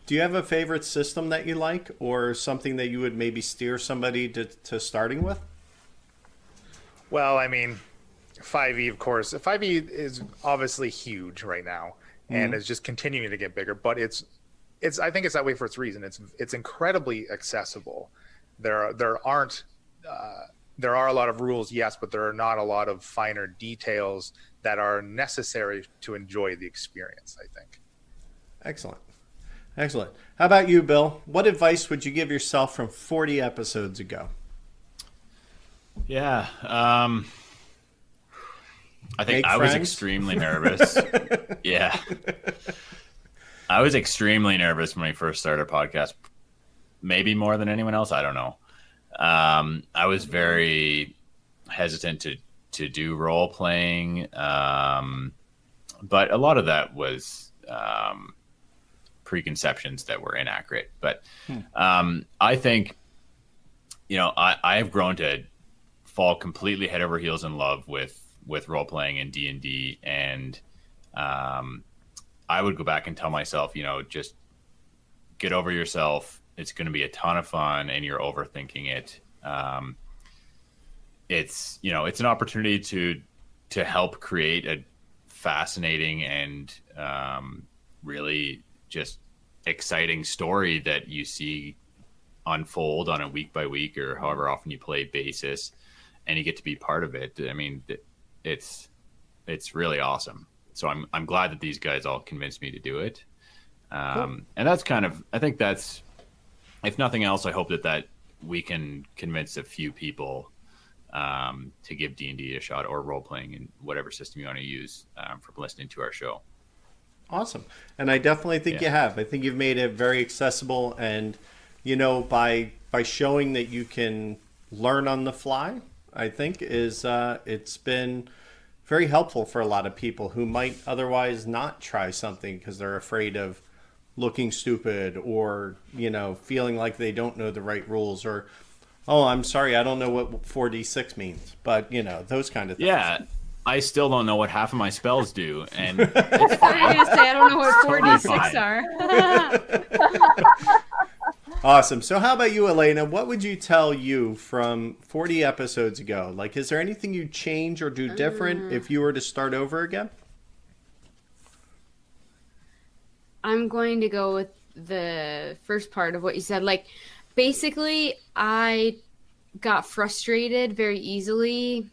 Do you have a favorite system that you like, or something that you would maybe steer somebody to starting with? Well, I mean, 5e, of course. 5e is obviously huge right now, and it's just continuing to get bigger. But it's I think it's that way for its reason. It's incredibly accessible. There are a lot of rules, yes, but there are not a lot of finer details that are necessary to enjoy the experience, I think. Excellent. How about you, Bill? What advice would you give yourself from 40 episodes ago? Yeah. I think I was extremely nervous. Yeah. I was extremely nervous when we first started a podcast. Maybe more than anyone else. I don't know. I was very hesitant to do role playing. But a lot of that was preconceptions that were inaccurate. But I think, I have grown to fall completely head over heels in love with role playing and D&D, and I would go back and tell myself, just get over yourself. It's going to be a ton of fun, and you're overthinking it. It's an opportunity to help create a fascinating and really just exciting story that you see unfold on a week by week or however often you play basis, and you get to be part of it. I mean, it's really awesome. So I'm glad that these guys all convinced me to do it. Cool. And that's I think that's, if nothing else, I hope that we can convince a few people to give D&D a shot, or role playing in whatever system you want to use, from listening to our show. Awesome. And I definitely think you have. I think you've made it very accessible, and by showing that you can learn on the fly, I think it's been very helpful for a lot of people who might otherwise not try something because they're afraid of looking stupid or, feeling like they don't know the right rules or, oh, I'm sorry, I don't know what 4d6 means. But, those kind of things. Yeah. I still don't know what half of my spells do, and I was going to say, I don't know what 4d6 are. Awesome. So how about you, Elena? What would you tell you from 40 episodes ago? Like, is there anything you'd change or do different if you were to start over again? I'm going to go with the first part of what you said. Like, basically, I got frustrated very easily.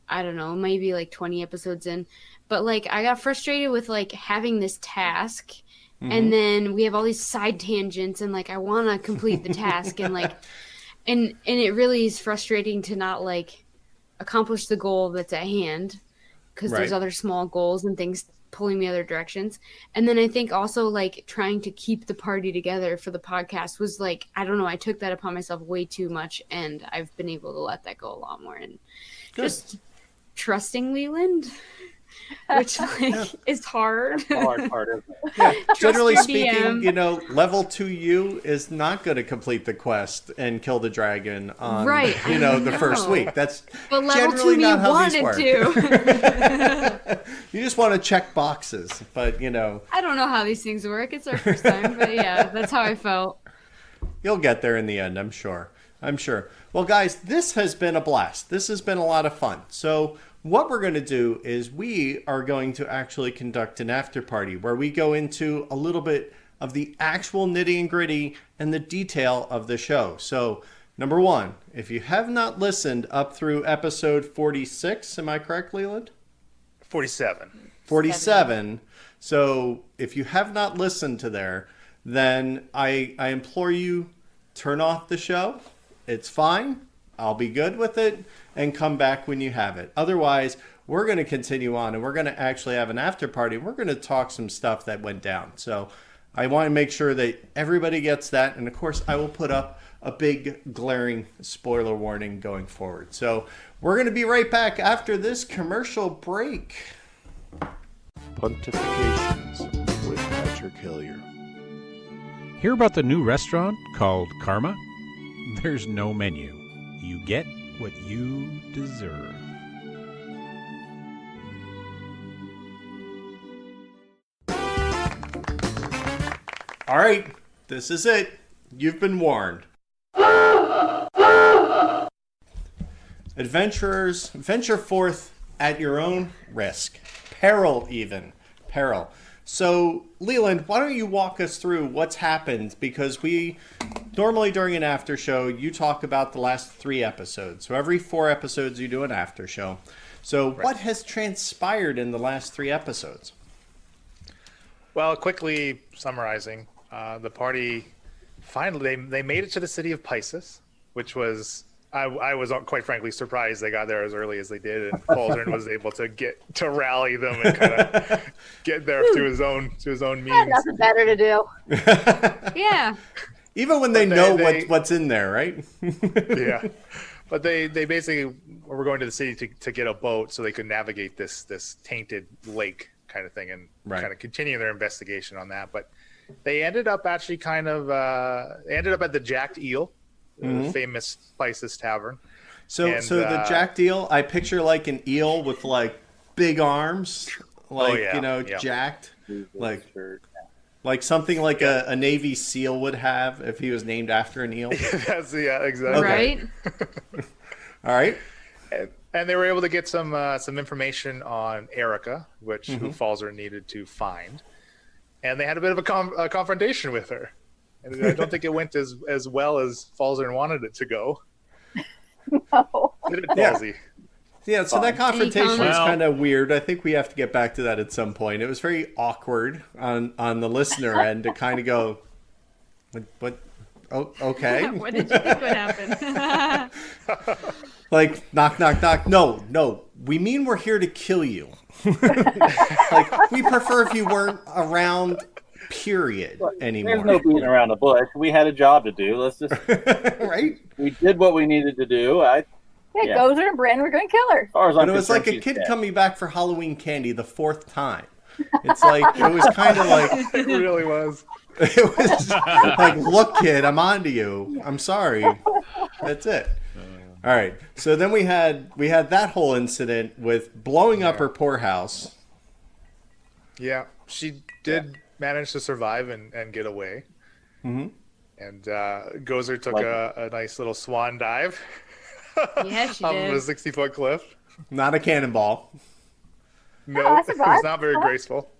I don't know, maybe like 20 episodes in. But, like, I got frustrated with, like, having this task. And then we have all these side tangents, and like I want to complete the task, and like, and it really is frustrating to not like accomplish the goal that's at hand because there's other small goals and things pulling me other directions. And then I think also like trying to keep the party together for the podcast was like, I don't know, I took that upon myself way too much, and I've been able to let that go a lot more and just trusting Leland. Which is hard. The hard part, isn't it? Yeah. Generally your speaking, DM. level 2U is not going to complete the quest and kill the dragon on I the first week. That's but level generally 2 not me how these wanted work. to. You just want to check boxes, but I don't know how these things work. It's our first time, but yeah, that's how I felt. You'll get there in the end, I'm sure. Well, guys, this has been a blast. This has been a lot of fun. So what we're going to do is we are going to actually conduct an after party where we go into a little bit of the actual nitty and gritty and the detail of the show. So, number one, if you have not listened up through episode 46, am I correct, Leland? 47. 47. So, if you have not listened to there, then I implore you, turn off the show. It's fine. I'll be good with it, and come back when you have it. Otherwise, we're going to continue on, and we're going to actually have an after party. We're going to talk some stuff that went down. So I want to make sure that everybody gets that. And of course, I will put up a big glaring spoiler warning going forward. So we're going to be right back after this commercial break. Pontifications with Patrick Hillier. Hear about the new restaurant called Karma? There's no menu. You get what you deserve. All right, this is it. You've been warned. Adventurers, venture forth at your own risk. Peril, even. Peril. So, Leland, why don't you walk us through what's happened? Because we normally during an after show, you talk about the last 3 episodes. So every 4 episodes, you do an after show. So what has transpired in the last 3 episodes? Well, quickly summarizing, the party finally they made it to the city of Pisces, which was I was quite frankly surprised they got there as early as they did, and Falzern was able to rally them and kind of get there to his own means. Yeah, nothing better to do. Yeah. Even when they know what's in there, right? Yeah. But they basically were going to the city to get a boat so they could navigate this tainted lake kind of thing and kind of continue their investigation on that. But they ended up actually at the Jacked Eel, the famous Pisces tavern. So the Jacked Eel, I picture like an eel with like big arms, jacked, like something like a Navy SEAL would have if he was named after an eel. Yeah, exactly. Right. All right. And they were able to get some information on Erica, who Falzern needed to find. And they had a bit of a confrontation with her. And I don't think it went as well as Falzern wanted it to go. No. Did it, Falsey? Yeah, so that confrontation was kind of weird. I think we have to get back to that at some point. It was very awkward on the listener end to kind of go, what? Oh, okay. What did you think would happen? Like, knock, knock, knock. No. We mean we're here to kill you. Like, we prefer if you weren't around, period, anymore. There's no beating around the bush. We had a job to do. Let's just... Right? We did what we needed to do. Gozer and Brandon were going to kill her. But it was like a kid coming back for Halloween candy the 4th time. It's like, it was kind of like, It really was. it was like, look, kid, I'm on to you. I'm sorry. That's it. All right. So then we had that whole incident with blowing up her poor house. Yeah, she did manage to survive and get away. Mm-hmm. And Gozer took a nice little swan dive Yeah, she off did. of a 60-foot cliff. Not a cannonball. No, I it was survived. not very graceful.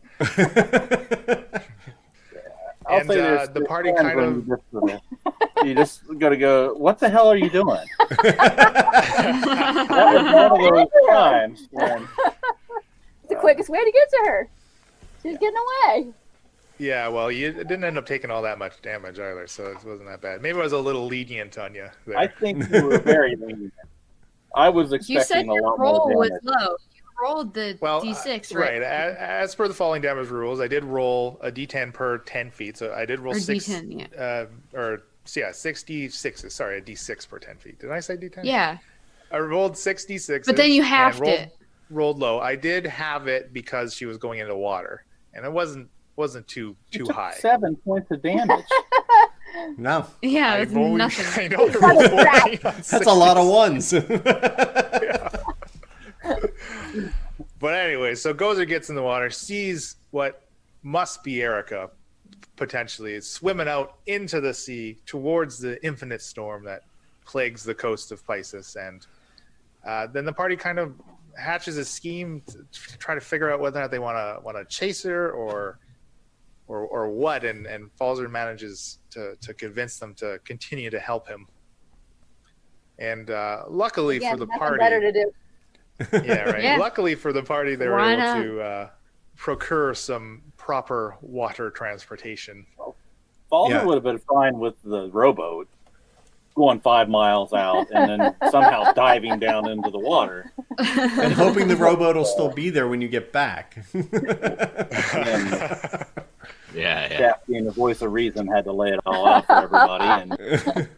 I'll And say there's the party kind of... you just got to go, what the hell are you doing? That was one of those times when It's the quickest way to get to her. She's getting away. Yeah, well, it didn't end up taking all that much damage either, so it wasn't that bad. Maybe I was a little lenient on you there. I think you were very lenient. I was You said expecting a your lot roll more was damage. low. You rolled the D6, right? Right. As per the falling damage rules, I did roll a D10 per 10 feet, so I did roll Or six. D10, yeah. 66. Sorry, a D6 per 10 feet. Did I say D10? Yeah. I rolled 66. But then you halved it. Rolled low. I did have it because she was going into water, and it wasn't too You took high. 7 points of damage. No. Yeah, I it's rolled- nothing. I know. I rolled 14 on That's a lot of ones. But anyway, so Gozer gets in the water, sees what must be Erica, potentially, is swimming out into the sea towards the infinite storm that plagues the coast of Pisces. And then the party kind of hatches a scheme to try to figure out whether or not they want to chase her or what. And Falzer manages to convince them to continue to help him. And luckily Again, for the nothing party, better to do. yeah, right. Yeah. Luckily for the party, they were Why able not? to procure some proper water transportation. Falzer Yeah. would have been fine with the rowboat going 5 miles out and then somehow diving down into the water. And hoping the rowboat will still be there when you get back. And Yeah, yeah. Daft, being the voice of reason, had to lay it all out for everybody.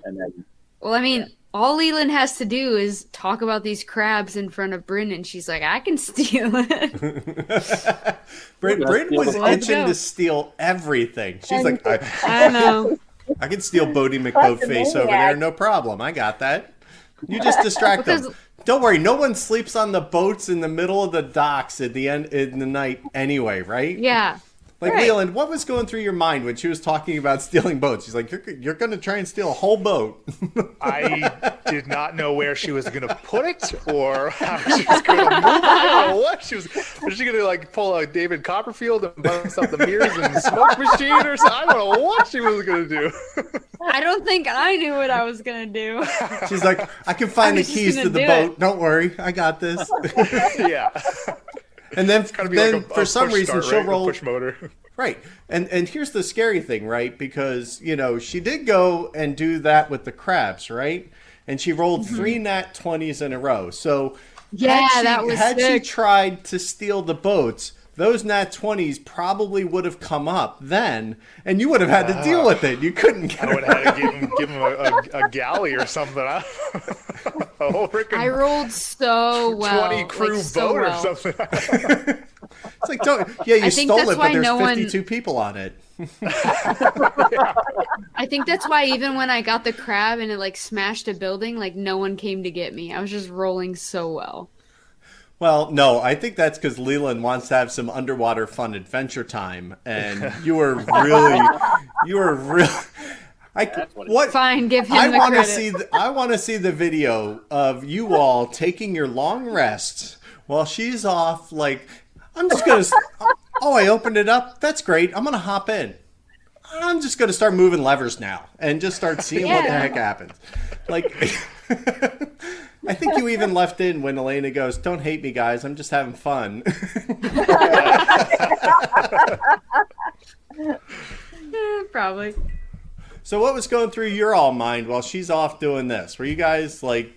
And then Well, I mean, all Leland has to do is talk about these crabs in front of Bryn, and she's like, I can steal it. Bryn was Let's itching go. to steal everything. She's like, I know. I can steal Bodie McBoatface over there, maniac. no problem. I got that. You just distract them. Because- Don't worry, no one sleeps on the boats in the middle of the docks at the end in the night anyway, right? Yeah. Like, right. Leland, what was going through your mind when she was talking about stealing boats? She's like, you're going to try and steal a whole boat. I did not know where she was going to put it or how she was going to move it. I don't know what she was she going to like pull a David Copperfield and bust up the mirrors and the smoke machine or something? I don't know what she was going to do. I don't think I knew what I was going to do. She's like, I can find I the was just keys gonna to the do boat. it. Don't worry, I got this. Yeah. And then, Gotta be then like a for some push reason, start, she'll right? A roll. push motor. Right. And here's the scary thing, right? Because, you know, she did go and do that with the crabs, right? And she rolled 3 nat 20s in a row. So Yeah, that was had sick. she tried to steal the boats, those nat 20s probably would have come up then, and you would have had to deal with it. You couldn't get I her would have had to give him a galley or something. A whole freaking I rolled so well. 20 crew like, so boat well. or something. It's like, don't, yeah, you I think stole that's it, but why there's no one- 52 people on it. I think that's why even when I got the crab and it like smashed a building, like no one came to get me. I was just rolling so well. Well, no, I think that's because Leland wants to have some underwater fun adventure time, and you were really. What? Fine, give him I the want to credit. see. I want to see the video of you all taking your long rests while she's off. Like, I'm just gonna. Oh, I opened it up. That's great. I'm gonna hop in. I'm just gonna start moving levers now and just start seeing what the Yeah. heck happens. Like. I think you even left in when Elena goes, "Don't hate me, guys. I'm just having fun." Probably. So what was going through your all mind while she's off doing this? Were you guys like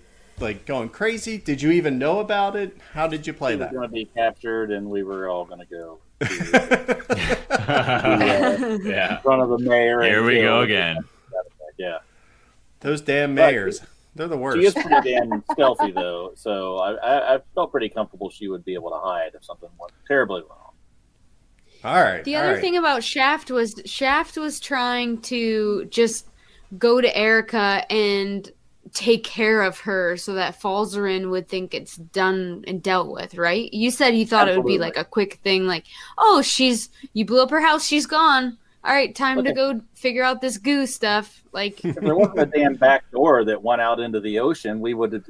going crazy? Did you even know about it? How did you play we were that? going to be captured, and we were all going to go Yeah. in front of the mayor. Here and we kill go her. again. Yeah. Those damn mayors. They're the She is worst. pretty damn stealthy, though, so I felt pretty comfortable she would be able to hide if something went terribly wrong. All right. The other thing about Shaft was trying to just go to Erica and take care of her so that Falzarin would think it's done and dealt with, right? You said you thought it would be like a quick thing, like, oh, you blew up her house, she's gone. All right, time to go figure out this goo stuff. Like, if there wasn't a damn back door that went out into the ocean,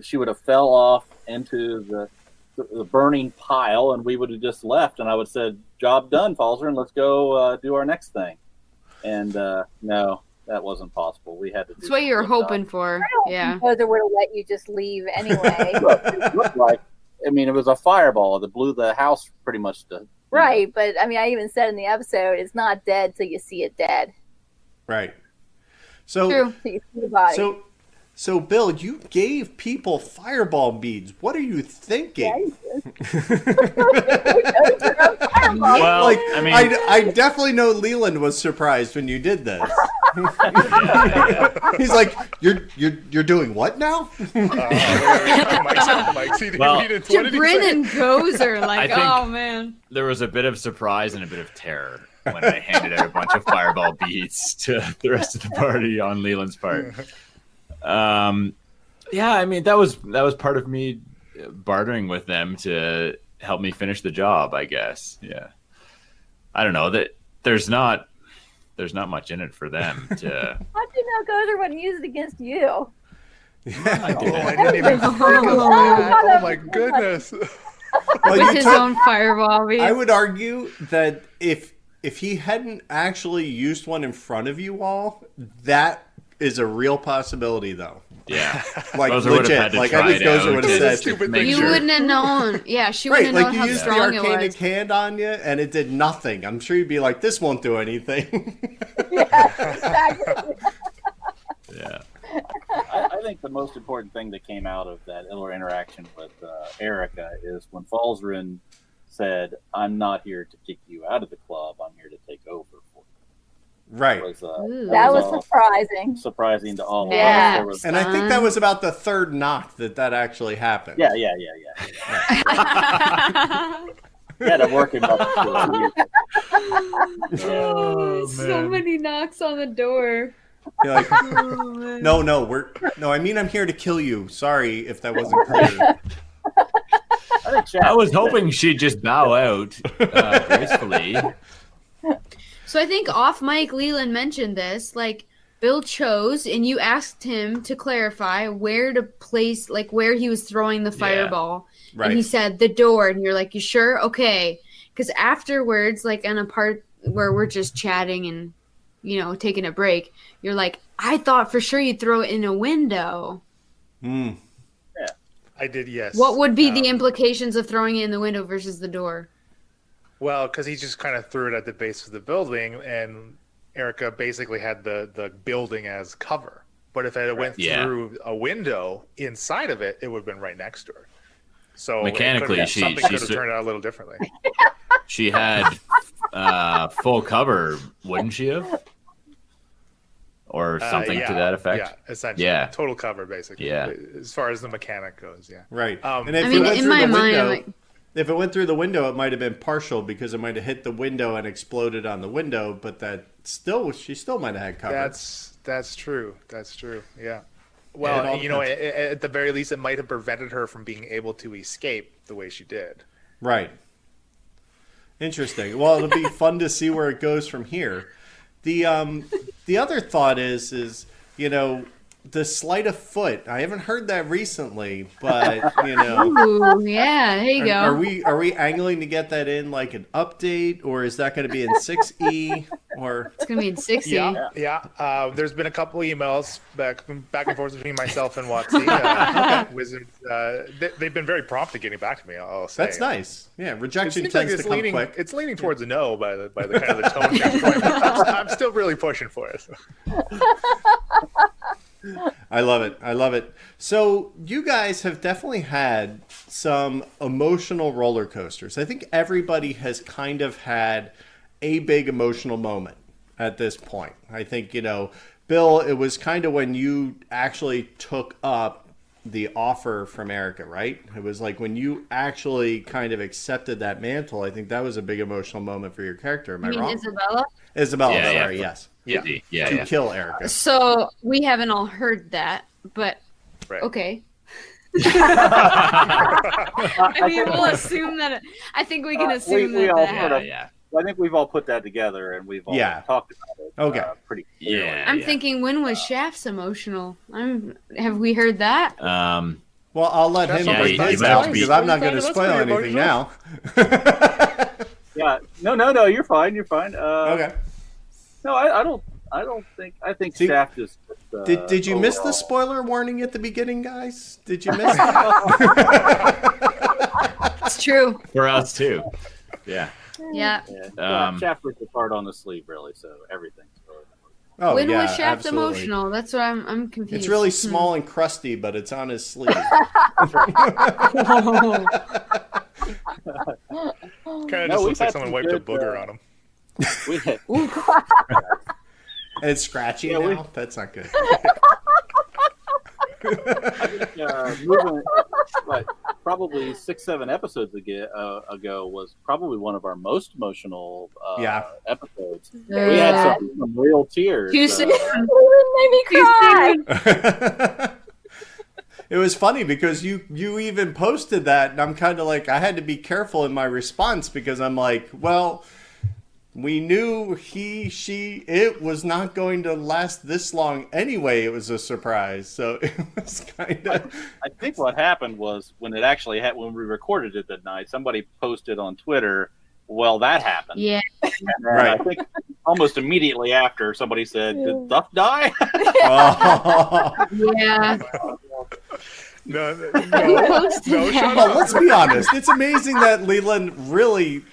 she would have fell off into the burning pile, and we would have just left. And I would have said, "Job done, Falzer, and let's go do our next thing." And no, that wasn't possible. We had to. That's what you were hoping for. Yeah. They would have let you just leave anyway. It looked like, I mean, it was a fireball that blew the house pretty much to. Right, but I mean, I even said in the episode, it's not dead till you see it dead. Right. So, True. Till you see the body. So, Bill, you gave people fireball beads. What are you thinking? Well, Like, I mean, I definitely know Leland was surprised when you did this. He's like, "You're doing what now?" Mike's Well, Jabrin and Gozer, like, think- oh man. there was a bit of surprise and a bit of terror when I handed out a bunch of fireball beads to the rest of the party on Leland's part. Yeah, I mean, that was part of me bartering with them to help me finish the job, I guess. Yeah. I don't know, that there's not much in it for them to. How'd you know Gozer wouldn't use it against you? I didn't. I didn't even think of that. Oh my goodness. Well, With his own fireball bead. I would argue that if he hadn't actually used one in front of you all, that is a real possibility, though. Yeah. Like, Gozer would have legit. had to Like, try I think it Gozer out would have to said, Stupid make thing. You sure. wouldn't have known. Yeah, she right, wouldn't have like known you how used the strong it arcanic was. hand on you, and it did nothing. I'm sure you'd be like, "This won't do anything." Exactly. Yeah. I think the most important thing that came out of that little interaction with Erica is when Falzarin said, "I'm not here to kick you out of the club. I'm here to take over for you." Right. That was all surprising. surprising to all Yeah. of us. There was, And I think that was about the third knock that actually happened. yeah. We had to work him up to it. Oh, so many knocks on the door. You're like, Oh, man. no, I mean, I'm here to kill you. Sorry if that wasn't clear. I think Chad I was did that. hoping she'd just bow out gracefully. So I think off mic, Leland mentioned this. Like, Bill chose, and you asked him to clarify where to place, like, where he was throwing the fireball. Right. And he said the door, and you're like, "You sure? Okay." Because afterwards, like, on a part where we're just chatting and, you know, taking a break, you're like, "I thought for sure you'd throw it in a window." I did, yes. What would be the implications of throwing it in the window versus the door? Well, because he just kind of threw it at the base of the building, and Erica basically had the building as cover. But if it went Yeah. through a window inside of it, it would have been right next to her. So Mechanically, something she could have s- turned out a little differently. She had full cover, wouldn't she have? Or something to that effect? Yeah, essentially. Yeah. Total cover, basically. Yeah. As far as the mechanic goes, yeah. Right. Um, And if I it mean, went in through my the mind, window, I'm like, if it went through the window, it might have been partial because it might have hit the window and exploded on the window. But she still might have had cover. That's true. That's true. Yeah. It Well, all you know, depends. at the very least, it might have prevented her from being able to escape the way she did. Right. Interesting. Well, it'll be fun to see where it goes from here. The other thought is you know, the sleight of foot. I haven't heard that recently, but you know, ooh, yeah, there you go. are we angling to get that in like an update, or is that going to be in 6E? Or It's gonna be in 60. Yeah. There's been a couple emails back and forth between myself and Watsy. Wizards, they've been very prompt at getting back to me. I'll say that's nice. Yeah, It rejection seems like tends to come leaning. quick. It's leaning towards a no by the kind of the tone. Things going. I'm still really pushing for it. I love it. I love it. So you guys have definitely had some emotional roller coasters. I think everybody has kind of had a big emotional moment at this point. I think, you know, Bill, it was kind of when you actually took up the offer from Erica, right? It was like when you actually kind of accepted that mantle. I think that was a big emotional moment for your character. Am I wrong? Isabella? Isabella, Yeah, yeah. sorry, yes. Yeah. To kill Erica. So we haven't all heard that, but Right. okay. I mean, we'll assume that. I think we can assume we all that. sort of- Yeah. I think we've all put that together and we've all talked about it. Okay. Pretty clearly. Yeah. I'm thinking, when was Shaft's emotional? Have we heard that? Well, I'll let him Yeah, bring you his might have out to because be- I'm not going to That's spoil pretty anything now. Yeah. No. You're fine. You're fine. Okay. No, I don't think. I think See, Shaft is. Did you miss the overall. spoiler warning at the beginning, guys? Did you miss that? It's true. For us too. Yeah. Yeah. Yeah. Shaft wears the card on the sleeve, really. So everything's really. Oh, When yeah, was Shaft absolutely. emotional? That's what I'm confused. It's really small and crusty, but it's on his sleeve. Kind of No, just we've looks like had someone some wiped a good, booger on him. We had, And it's scratchy Yeah, now? That's not good. moving, probably 6-7 episodes ago was probably one of our most emotional episodes. We had some real tears. Too soon. It made me cry. It was funny because you even posted that, and I'm kind of like, I had to be careful in my response because I'm like, well, we knew it was not going to last this long anyway. It was a surprise, so it was kind of. I think what happened was when it actually when we recorded it that night, somebody posted on Twitter, "Well, that happened." Yeah. And then I think almost immediately after, somebody said, "Did Duff die?" Yeah. No, Well, let's be honest. It's amazing that Leland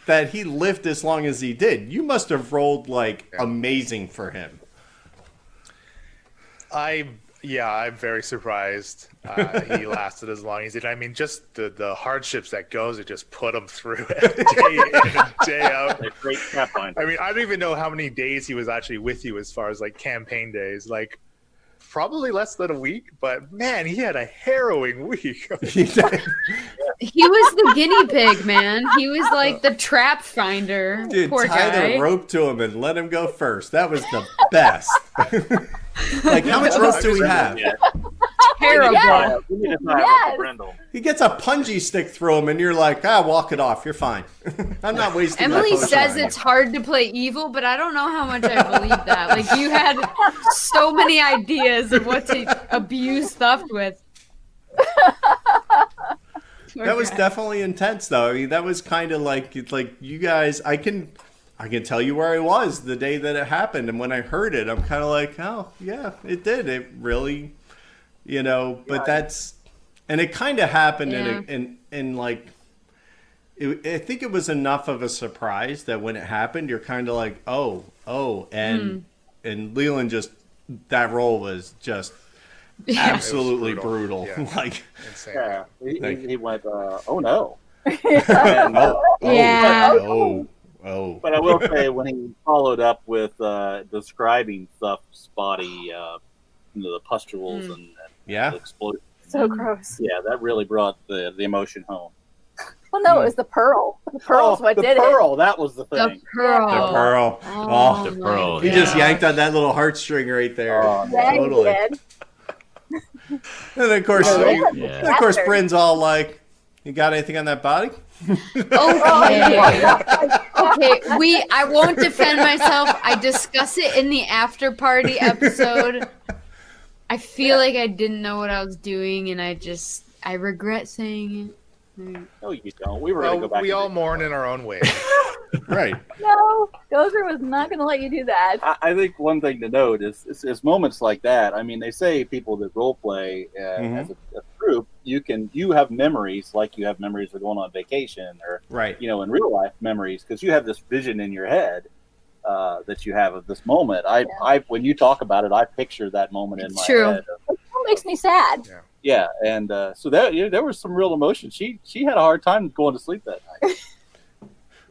that he lived as long as he did. You must have rolled amazing for him. I'm very surprised he lasted as long as he did. I mean, just the hardships that goes to just put him through it day in and day out. A great cap line. I mean, I don't even know how many days he was actually with you as far as campaign days. Probably less than a week, but man, he had a harrowing week. He was the guinea pig, man. He was like the trap finder. Dude, Poor tie guy. the rope to him and let him go first. That was the best. How much rope do we have? Terrible. Yes. We need to tie Yes. up Brindle. He gets a punji stick through him, and you're like, walk it off. You're fine. I'm not wasting my Emily potion says on you. it's hard to play evil, but I don't know how much I believe that. You had so many ideas of what to abuse Thuft with. That was definitely intense, though. I mean, that was kind of like you guys. I can tell you where I was the day that it happened, and when I heard it, I'm kind of like, oh yeah, it did. It really, But that's, and it kind of happened I think it was enough of a surprise that when it happened, you're kind of like, oh, and Leland that role was just absolutely brutal. Yeah. Insane. Yeah, he went, oh no. Yeah. Oh. But I will say, when he followed up with describing Thuft's body, the pustules and the explosion. So gross. Yeah, that really brought the emotion home. Well, no, it was the pearl. The pearl's what did the it. pearl, that was the The thing. pearl. The pearl. Oh, The pearl. he just yanked on that little heartstring right there. Yeah, he Totally. did. And of course, Yeah. Bryn's all like, "You got anything on that body?" Okay. I won't defend myself. I discuss it in the after party episode. I feel like I didn't know what I was doing, and I regret saying it. No, you don't. We were going to go back. We all mourn in our own way. Right. No, Gozer was not going to let you do that. I think one thing to note is moments like that. I mean, they say people that role play as a group, you have memories like you have memories of going on vacation or Right. in real life memories, because you have this vision in your head that you have of this moment. I when you talk about it, I picture that moment in my head. That makes me sad. Yeah, and so there was some real emotion. She had a hard time going to sleep that night.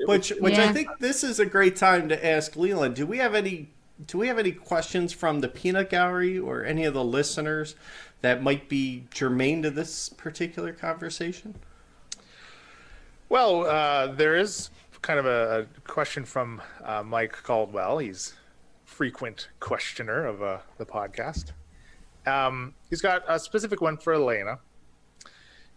Which I think this is a great time to ask Leland, do we have any do we have any questions from the Peanut Gallery or any of the listeners that might be germane to this particular conversation? Well, there is kind of a question from Mike Caldwell. He's a frequent questioner of the podcast. He's got a specific one for Elena.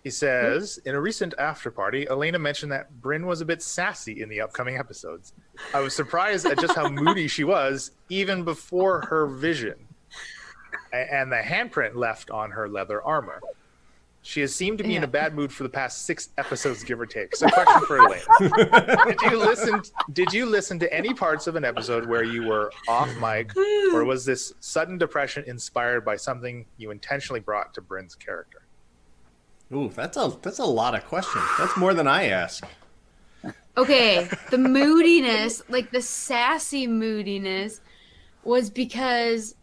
He says, in a recent after party, Elena mentioned that Bryn was a bit sassy in the upcoming episodes. I was surprised at just how moody she was, even before her vision and the handprint left on her leather armor. She has seemed to be in a bad mood for the past 6 episodes, give or take. So, question for Elena: Did you listen to any parts of an episode where you were off mic, or was this sudden depression inspired by something you intentionally brought to Bryn's character? Ooh, that's a lot of questions. That's more than I ask. Okay, the moodiness, like the sassy moodiness, was because,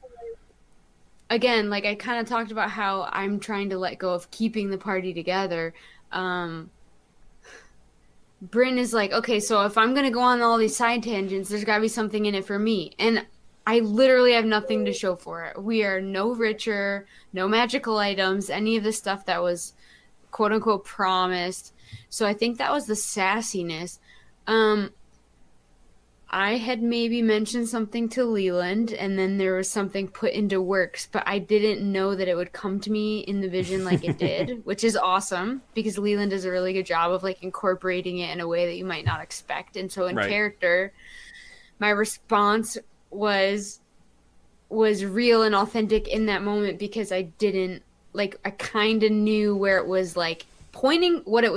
again, like I kind of talked about how I'm trying to let go of keeping the party together. Bryn is like, okay, so if I'm going to go on all these side tangents, there's got to be something in it for me. And I literally have nothing to show for it. We are no richer, no magical items, any of the stuff that was quote unquote promised. So I think that was the sassiness. I had maybe mentioned something to Leland, and then there was something put into works, but I didn't know that it would come to me in the vision like it did, which is awesome because Leland does a really good job of like incorporating it in a way that you might not expect. And so in character, my response was real and authentic in that moment because I didn't like, I kind of knew where it was like pointing, what it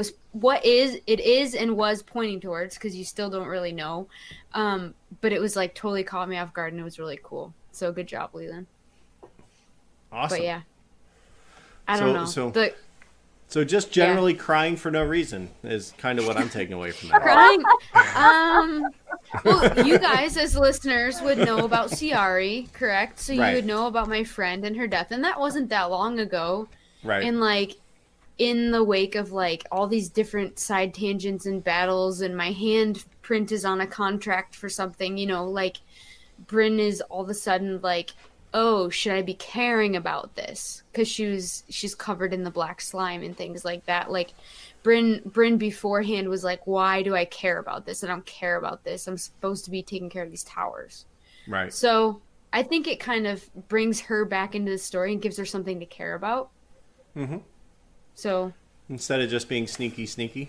is and was pointing towards, because you still don't really know. But it was like totally caught me off guard, and it was really cool. So good job, Leland. Awesome. But yeah, I don't know. So just generally crying for no reason is kind of what I'm taking away from that. Crying. Well, you guys as listeners would know about Ciari, correct? So you would know about my friend and her death, and that wasn't that long ago. Right. And like, in the wake of like all these different side tangents and battles, and my handprint is on a contract for something, you know, like Bryn is all of a sudden like, oh, should I be caring about this? Because she's covered in the black slime and things like that. Like Bryn beforehand was like, why do I care about this? I don't care about this. I'm supposed to be taking care of these towers. Right. So I think it kind of brings her back into the story and gives her something to care about. Mm-hmm. So instead of just being sneaky.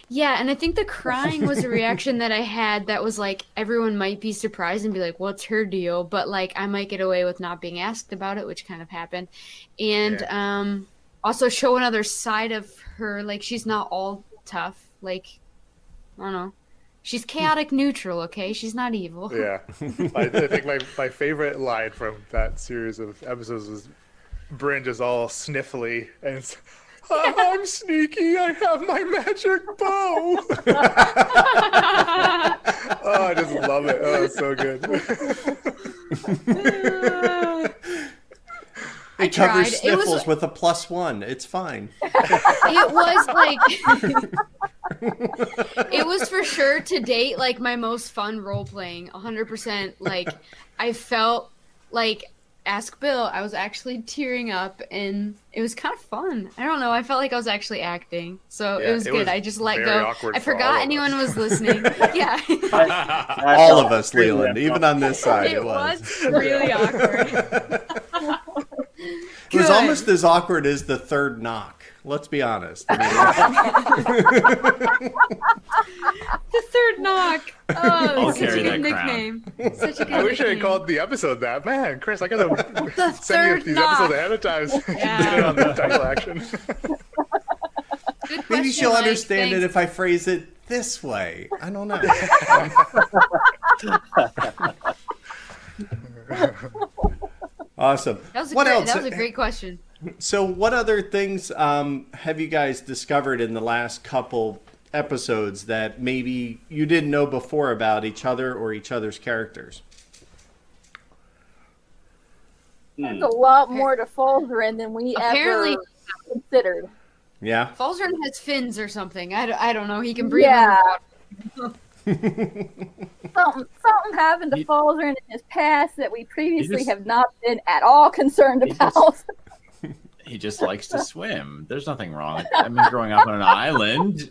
Yeah, and I think the crying was a reaction that I had that was like, everyone might be surprised and be like, what's her deal? But like, I might get away with not being asked about it, which kind of happened. And also show another side of her. Like, she's not all tough. Like, I don't know. She's chaotic neutral, okay? She's not evil. Yeah. I think my favorite line from that series of episodes was Bryn just all sniffly and it's, I'm sneaky, I have my magic bow. Oh, I just love it. Oh, it's so good. It covers sniffles with a +1. It's fine. It was like... It was for sure to date like my most fun role playing. 100%. Like, I felt like... Ask Bill, I was actually tearing up, and it was kind of fun. I don't know. I felt like I was actually acting, so it was good. I just let go. I forgot anyone was listening. Yeah, all of us, Leland, even on this side, it was really awkward. It was almost as awkward as the third knock. Let's be honest. I mean, the third knock. Oh, such a good nickname. Such a good I wish I nickname. had called the episode that. Man, Chris, I gotta The send you third these knock. episodes ahead of time. So Yeah. get it on the title action. Good maybe question, she'll Mike. understand Thanks. it if I phrase it this way. I don't know. Awesome. That was What else? That was a great question. So, what other things have you guys discovered in the last couple episodes that maybe you didn't know before about each other or each other's characters? There's a lot more to Falzarin than we Apparently- ever considered. Yeah. Falzarin has fins or something. I don't know. He can breathe Yeah. underwater. Something happened to Falzer in his past that we previously have not been at all concerned about. He just likes to swim. There's nothing wrong. I mean, growing up on an island,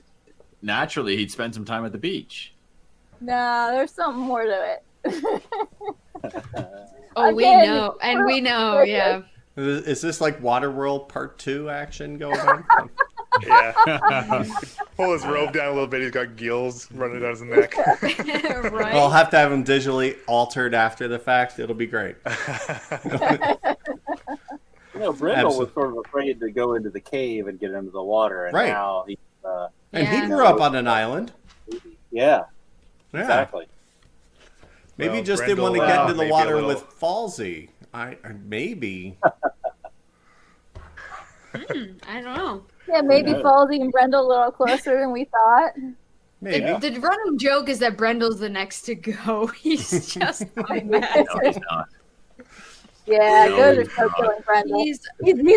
naturally he'd spend some time at the beach. No, there's something more to it. Oh, we know. And we know, yeah. Is this like Waterworld Part 2 action going on? Yeah. Pull his robe down a little bit. He's got gills running down his neck. Right. I'll have to have him digitally altered after the fact. It'll be great. Brindle was sort of afraid to go into the cave and get into the water, and now he's... and he grew up on an island. Yeah, exactly. Maybe he just didn't want to get into the water with Falsey. Maybe. I don't know. Yeah, maybe Falsey and Brendel a little closer than we thought. Maybe. The running joke is that Brendel's the next to go. He's just a mess. No, he's not. Yeah, No, those are he's so not. killing Brendel. He's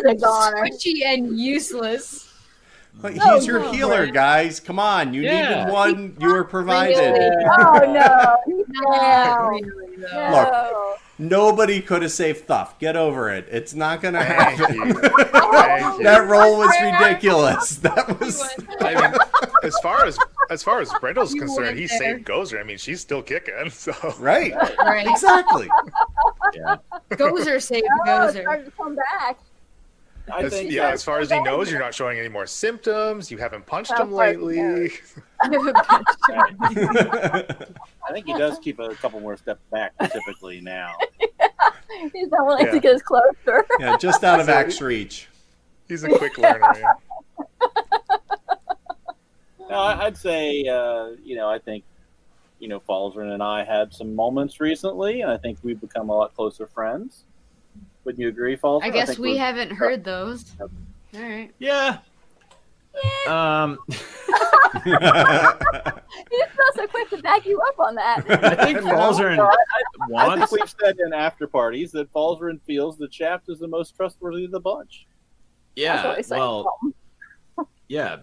a goner. twitchy and useless. But he's your healer, guys. Come on. You needed one. You were provided. Oh, no. Not really, though. Look, nobody could have saved Thuff. Get over it. It's not going to happen. Thank you. Thank you. That roll was ridiculous. That was... I mean, as far as Brendel's You concerned, he weren't there. saved Gozer. I mean, she's still kicking. So Right. Right. Exactly. Yeah. Gozer saved Oh, it's Gozer. starting to come back. I think as far as he knows, you're not showing any more symptoms. You haven't punched him How far he lately. I think he does keep a couple more steps back typically now. He's not willing Yeah. to get us closer. Yeah, just out of axe reach. He's a quick learner. Yeah. No, I'd say, I think, Falzern and I had some moments recently, and I think we've become a lot closer friends. Wouldn't you agree, Falzern? I guess think we we're- haven't heard those. All right. Yeah. He's not so quick to back you up on that. I think Falzern I think wants. we've said in after parties that Falzern feels that Shaft is the most trustworthy of the bunch. That's Yeah. what I say. Well, yeah.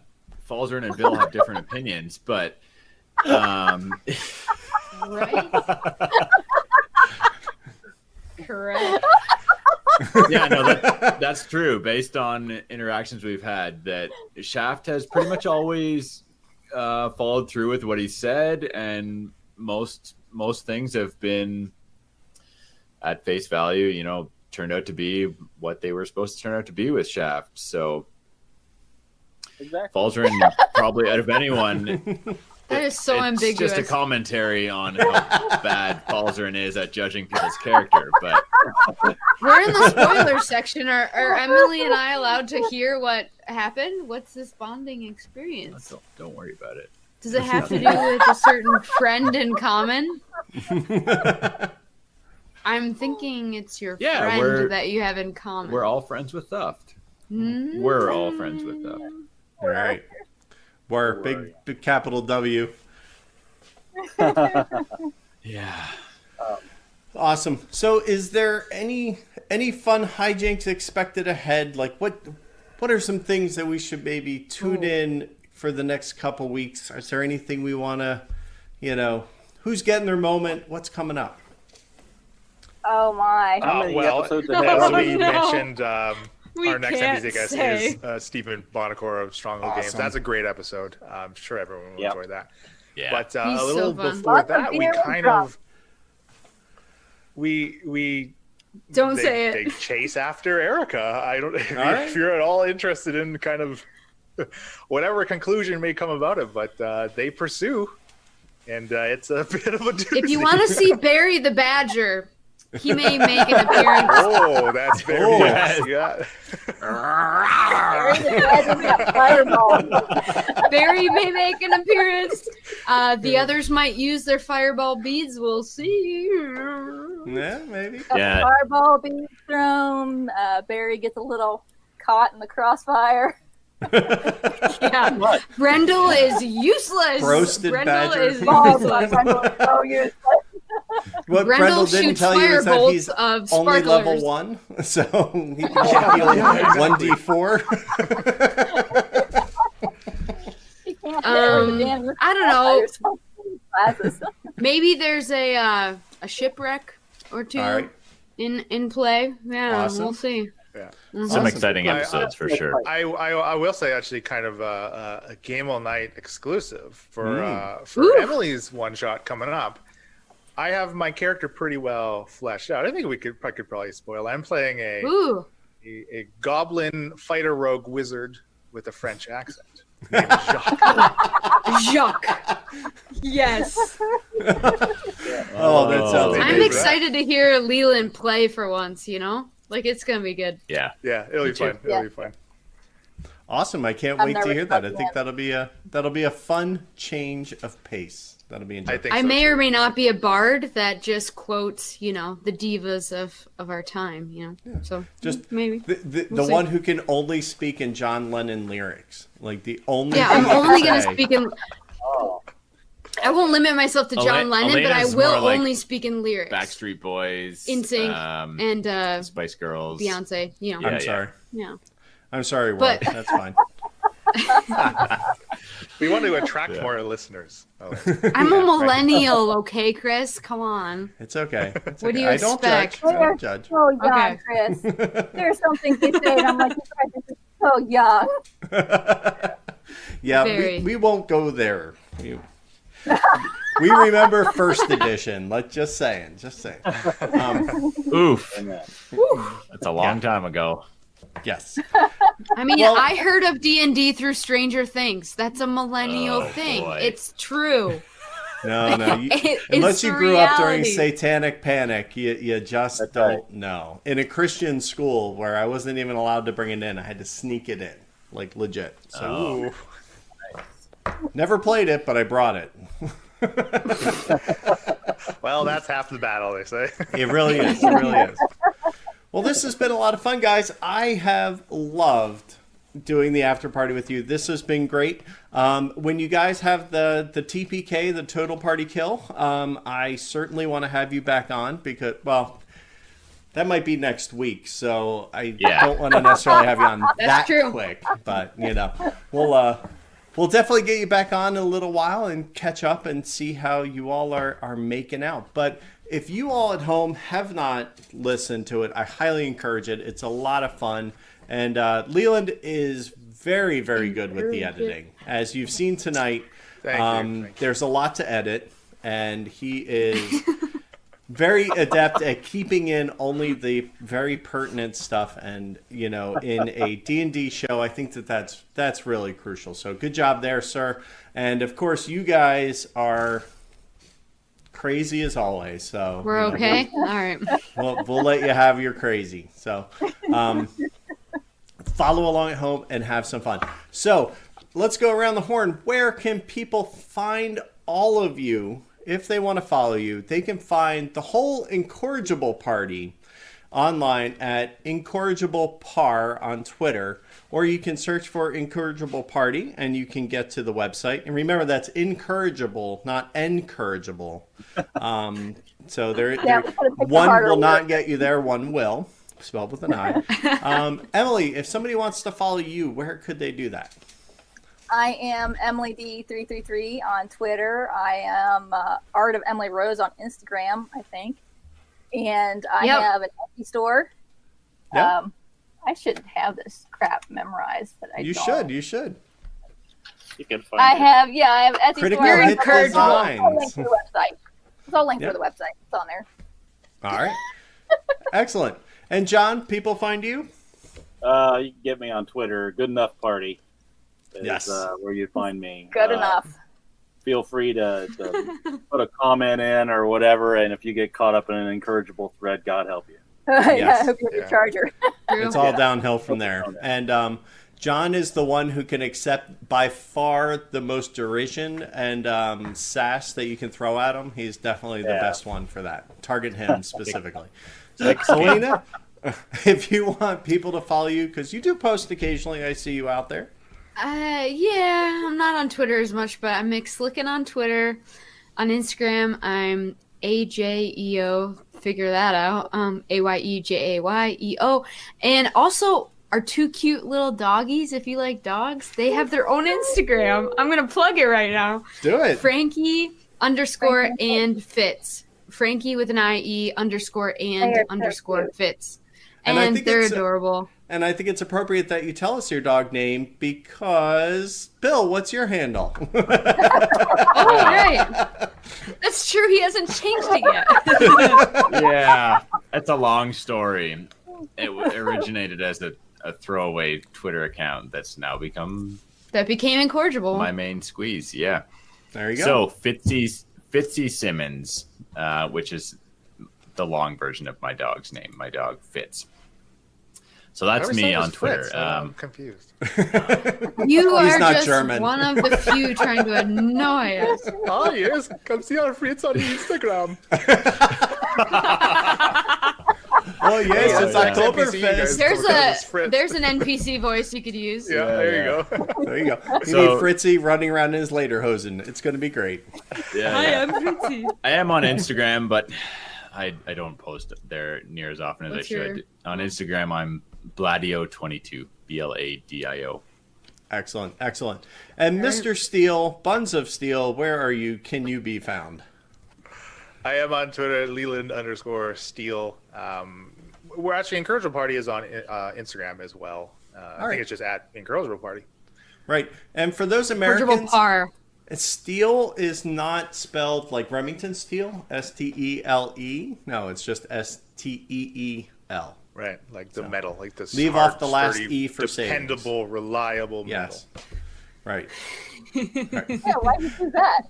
Falzern and Bill have different opinions, but Right? Correct. yeah, no, that's true. Based on interactions we've had, that Shaft has pretty much always followed through with what he said, and most things have been at face value. Turned out to be what they were supposed to turn out to be with Shaft. So Exactly. Falzern, probably out of anyone. That is so it's ambiguous. just a commentary on how bad Falzern is at judging people's character, but We're in the spoiler section. Are Emily and I allowed to hear what happened? What's this bonding experience? don't worry about it. Does it have to do with a certain friend in common? I'm thinking it's your Yeah, friend that you have in common. We're all friends with Thuft. Mm. We're all friends with Thuft. All right. We're big capital W. Yeah. Awesome. So is there any fun hijinks expected ahead? Like what are some things that we should maybe tune in for the next couple weeks? Is there anything we want to, who's getting their moment? What's coming up? Oh my. How many well, episodes as ahead? we no. mentioned, We our next can't MPC guest say. is Stephen Bonacore of Stronghold Games. Awesome. That's a great episode. I'm sure everyone will Yep. enjoy that. Yeah. But He's a little so fun. before Lots of that, we beer and kind drum. of we Don't they, say it. They chase after Erica. I don't. If, right. if you're at all interested in kind of whatever conclusion may come about it, but they pursue, and it's a bit of a doozy. If you want to see Barry the Badger, he may make an appearance. Oh, that's very Oh. nice. Yeah. There's a legend that fireball. Barry may make an appearance. The others might use their fireball beads. We'll see. Yeah, maybe. Yeah. Fireball being thrown. Barry gets a little caught in the crossfire. Yeah. Brendel is useless. Roasted Brendel badger. is Oh, useless. Brendel is so useless. What Brendel Brendel didn't shoots tell you is that firebolts he's of only level sparklers. 1, so he can heal 1d4. He can't bear the damn I don't know. glasses. Maybe there's a shipwreck or two All right. in play. Yeah, Awesome. we'll see. Yeah. Some Awesome. exciting episodes for sure. I will say actually kind of a Game All Night exclusive for Ooh. Emily's one shot coming up. I have my character pretty well fleshed out. I think I could probably spoil. I'm playing Ooh. a goblin fighter rogue wizard with a French accent. Named Jacques. Jacques. Yes. Oh, that sounds I'm I'm amazing. excited to hear Leland play for once, you know? Like, it's going to be good. Yeah. Yeah, it'll be fun. It'll be fun. Awesome! I can't I'm wait to nervous hear that. I about think that. that'll be a fun change of pace. That'll be I enjoyable. think I so, may too. or may not be a bard that just quotes, you know, the divas of our time, you know? So, Just maybe. the We'll see. one who can only speak in John Lennon lyrics, like the only. Yeah, thing I'm you can only going to say. speak in... I won't limit myself to John Lennon, but I Elena's will more like only speak in lyrics. Backstreet Boys, NSYNC and Spice Girls, Beyonce, you know. Yeah. I'm sorry. Yeah. I'm sorry, Will. But- That's fine. We want to attract more listeners. Oh, I'm a millennial, okay, Chris? Come on. It's okay. It's What do okay. you I don't expect? judge. I don't judge. So young, Okay. Chris. There's something they say, and I'm like, you guys are so young. Yeah, Very. we won't go there. We remember first edition. Let's just saying. Oof, Amen. that's a long time ago. Yes. I mean, Well- I heard of D&D through Stranger Things. That's a millennial Oh, thing. boy. It's true. No. It's Unless you grew up during reality. Satanic Panic, you just That's don't right. know. In a Christian school where I wasn't even allowed to bring it in, I had to sneak it in, like legit. So never played it, but I brought it. well, that's half the battle, they say. It really is. It really is. Well, this has been a lot of fun, guys. I have loved doing the after party with you. This has been great. When you guys have the TPK, the total party kill, I certainly want to have you back on because, well, that might be next week. So I don't want to necessarily have you on that true. quick. But, you know, we'll definitely get you back on in a little while and catch up and see how you all are making out. But if you all at home have not listened to it, I highly encourage it. It's a lot of fun. And Leland is very, very good with the editing. As you've seen tonight, Thank you. there's a lot to edit. And he is very adept at keeping in only the very pertinent stuff. And, you know, in a D&D show, I think that's really crucial. So good job there, sir. And, of course, you guys are crazy as always. So We're you know, okay? All right. we'll let you have your crazy. So follow along at home and have some fun. So let's go around the horn. Where can people find all of you if they want to follow you? They can find the whole Incorrigible party online at Incorrigible Par on Twitter, or you can search for Incorrigible Party and you can get to the website. And remember, that's Incorrigible, not Encourageable. So there, Yeah, we could've picked a one harder will not word. get you there, one will, spelled with an I. Emily, if somebody wants to follow you, where could they do that? I am Emily D333 on Twitter. I am Art of Emily Rose on Instagram, I think. And I Yep. have an Etsy store. Yeah. I should have this crap memorized, but I You don't. should. You can find I it. have Etsy Critical store. hit It's all linked designs. to the website. It's all linked Yep. to the website. It's on there. All right. Excellent. And John, people find you? You can get me on Twitter. Good Enough Party is Yes. where you find me. Good enough. Feel free to put a comment in or whatever, and if you get caught up in an incorrigible thread, God help you. Yeah, Yes. I hope you have your Yeah. charger. True. It's all downhill from there. And John is the one who can accept by far the most derision and sass that you can throw at him. He's definitely the Yeah. best one for that. Target him specifically. So, Selena, if you want people to follow you, because you do post occasionally, I see you out there. Yeah, I'm not on Twitter as much, but I'm McSlicken on Twitter. On Instagram, I'm AJEO. Figure that out. AYEJAYEO. And also, our two cute little doggies, if you like dogs, they have their own Instagram. I'm going to plug it right now. Do it. Frankie underscore and Fitz. Frankie with an IE underscore and underscore Fitz. And they're adorable. And I think it's appropriate that you tell us your dog name because, Bill, what's your handle? Oh, right. That's true. He hasn't changed it yet. Yeah, that's a long story. It originated as a throwaway Twitter account that's now become... That became Incorrigible. My main squeeze, yeah. There you go. So, Fitzy Simmons, which is the long version of my dog's name. My dog, Fitz. So that's me on Twitter. Fritz, I'm confused. You are not just German. one of the few trying to annoy us. Oh, yes. Come see our Fritz on Instagram. Oh, yes, it's Oktoberfest. There's an NPC voice you could use. Yeah, there you go. There you go. You need Fritzy running around in his lederhosen. It's going to be great. Yeah, I am Fritzy. I am on Instagram, but I don't post there near as often as I should. On Instagram, I'm Bladio22, Bladio. Excellent. And Mr. Steel, Buns of Steel, where are you? Can you be found? I am on Twitter, Leland_Steel. We're actually Incorrigible Party is on Instagram as well. I think it's just at Incorrigible Party. Right. And for those Americans, Steel is not spelled like Remington Steel, Stele. No, it's just Steel. Right, like the metal, like this. Leave off the last E for dependable, reliable metal. Yes. Right. Yeah, why did you do that?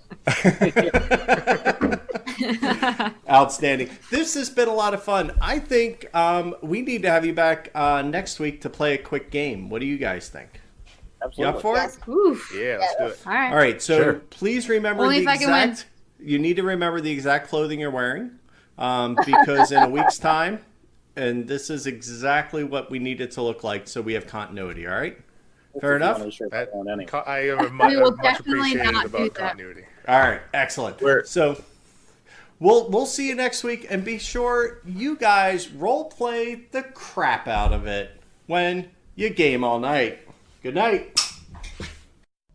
Outstanding. This has been a lot of fun. I think we need to have you back next week to play a quick game. What do you guys think? Absolutely. You up for it? Oof. Yeah, let's do it. All right. All right. So please remember Only if I can win. You need to remember the exact clothing you're wearing, because in a week's time, and this is exactly what we need it to look like, so we have continuity. All right. Fair enough. I am much appreciated about continuity. All right, excellent. So we'll see you next week, and be sure you guys role play the crap out of it when you game all night. Good night.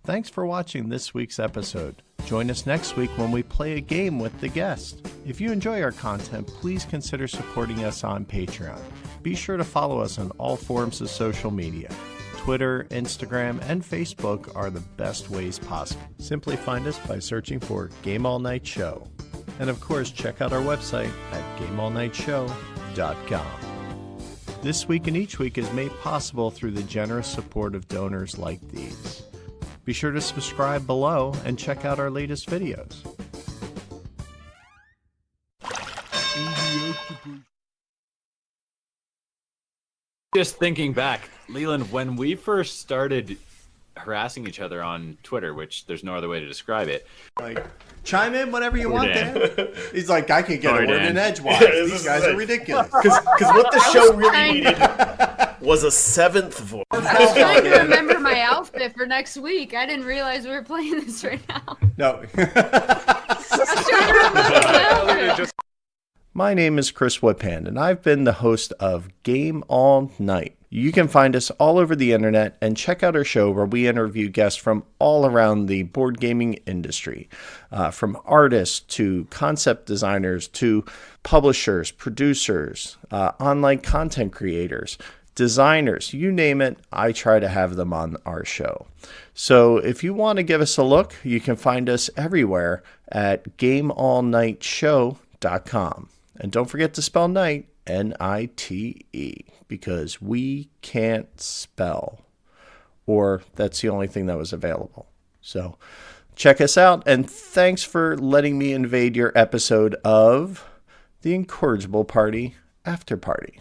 Thanks for watching this week's episode. Join us next week when we play a game with the guest. If you enjoy our content, please consider supporting us on Patreon. Be sure to follow us on all forms of social media. Twitter, Instagram, and Facebook are the best ways possible. Simply find us by searching for Game All Nite Show. And of course, check out our website at gameallniteshow.com. This Week and Each Week is made possible through the generous support of donors like these. Be sure to subscribe below and check out our latest videos. Just thinking back, Leland, when we first started harassing each other on Twitter, which there's no other way to describe it. Like, chime in whenever you want, Dan. He's like, I can get Sorry, a word Dan. in edgewise. These guys are ridiculous. Because what the show really needed was a seventh voice. I was trying to remember my outfit for next week. I didn't realize we were playing this right now. No. I was trying to remember my outfit. My name is Chris Whiphand, and I've been the host of Game All Nite. You can find us all over the internet and check out our show where we interview guests from all around the board gaming industry, from artists to concept designers to publishers, producers, online content creators, designers, you name it, I try to have them on our show. So if you want to give us a look, you can find us everywhere at gameallniteshow.com. And don't forget to spell night, N-I-T-E, because we can't spell. Or that's the only thing that was available. So check us out, and thanks for letting me invade your episode of the Incorrigible Party After Party.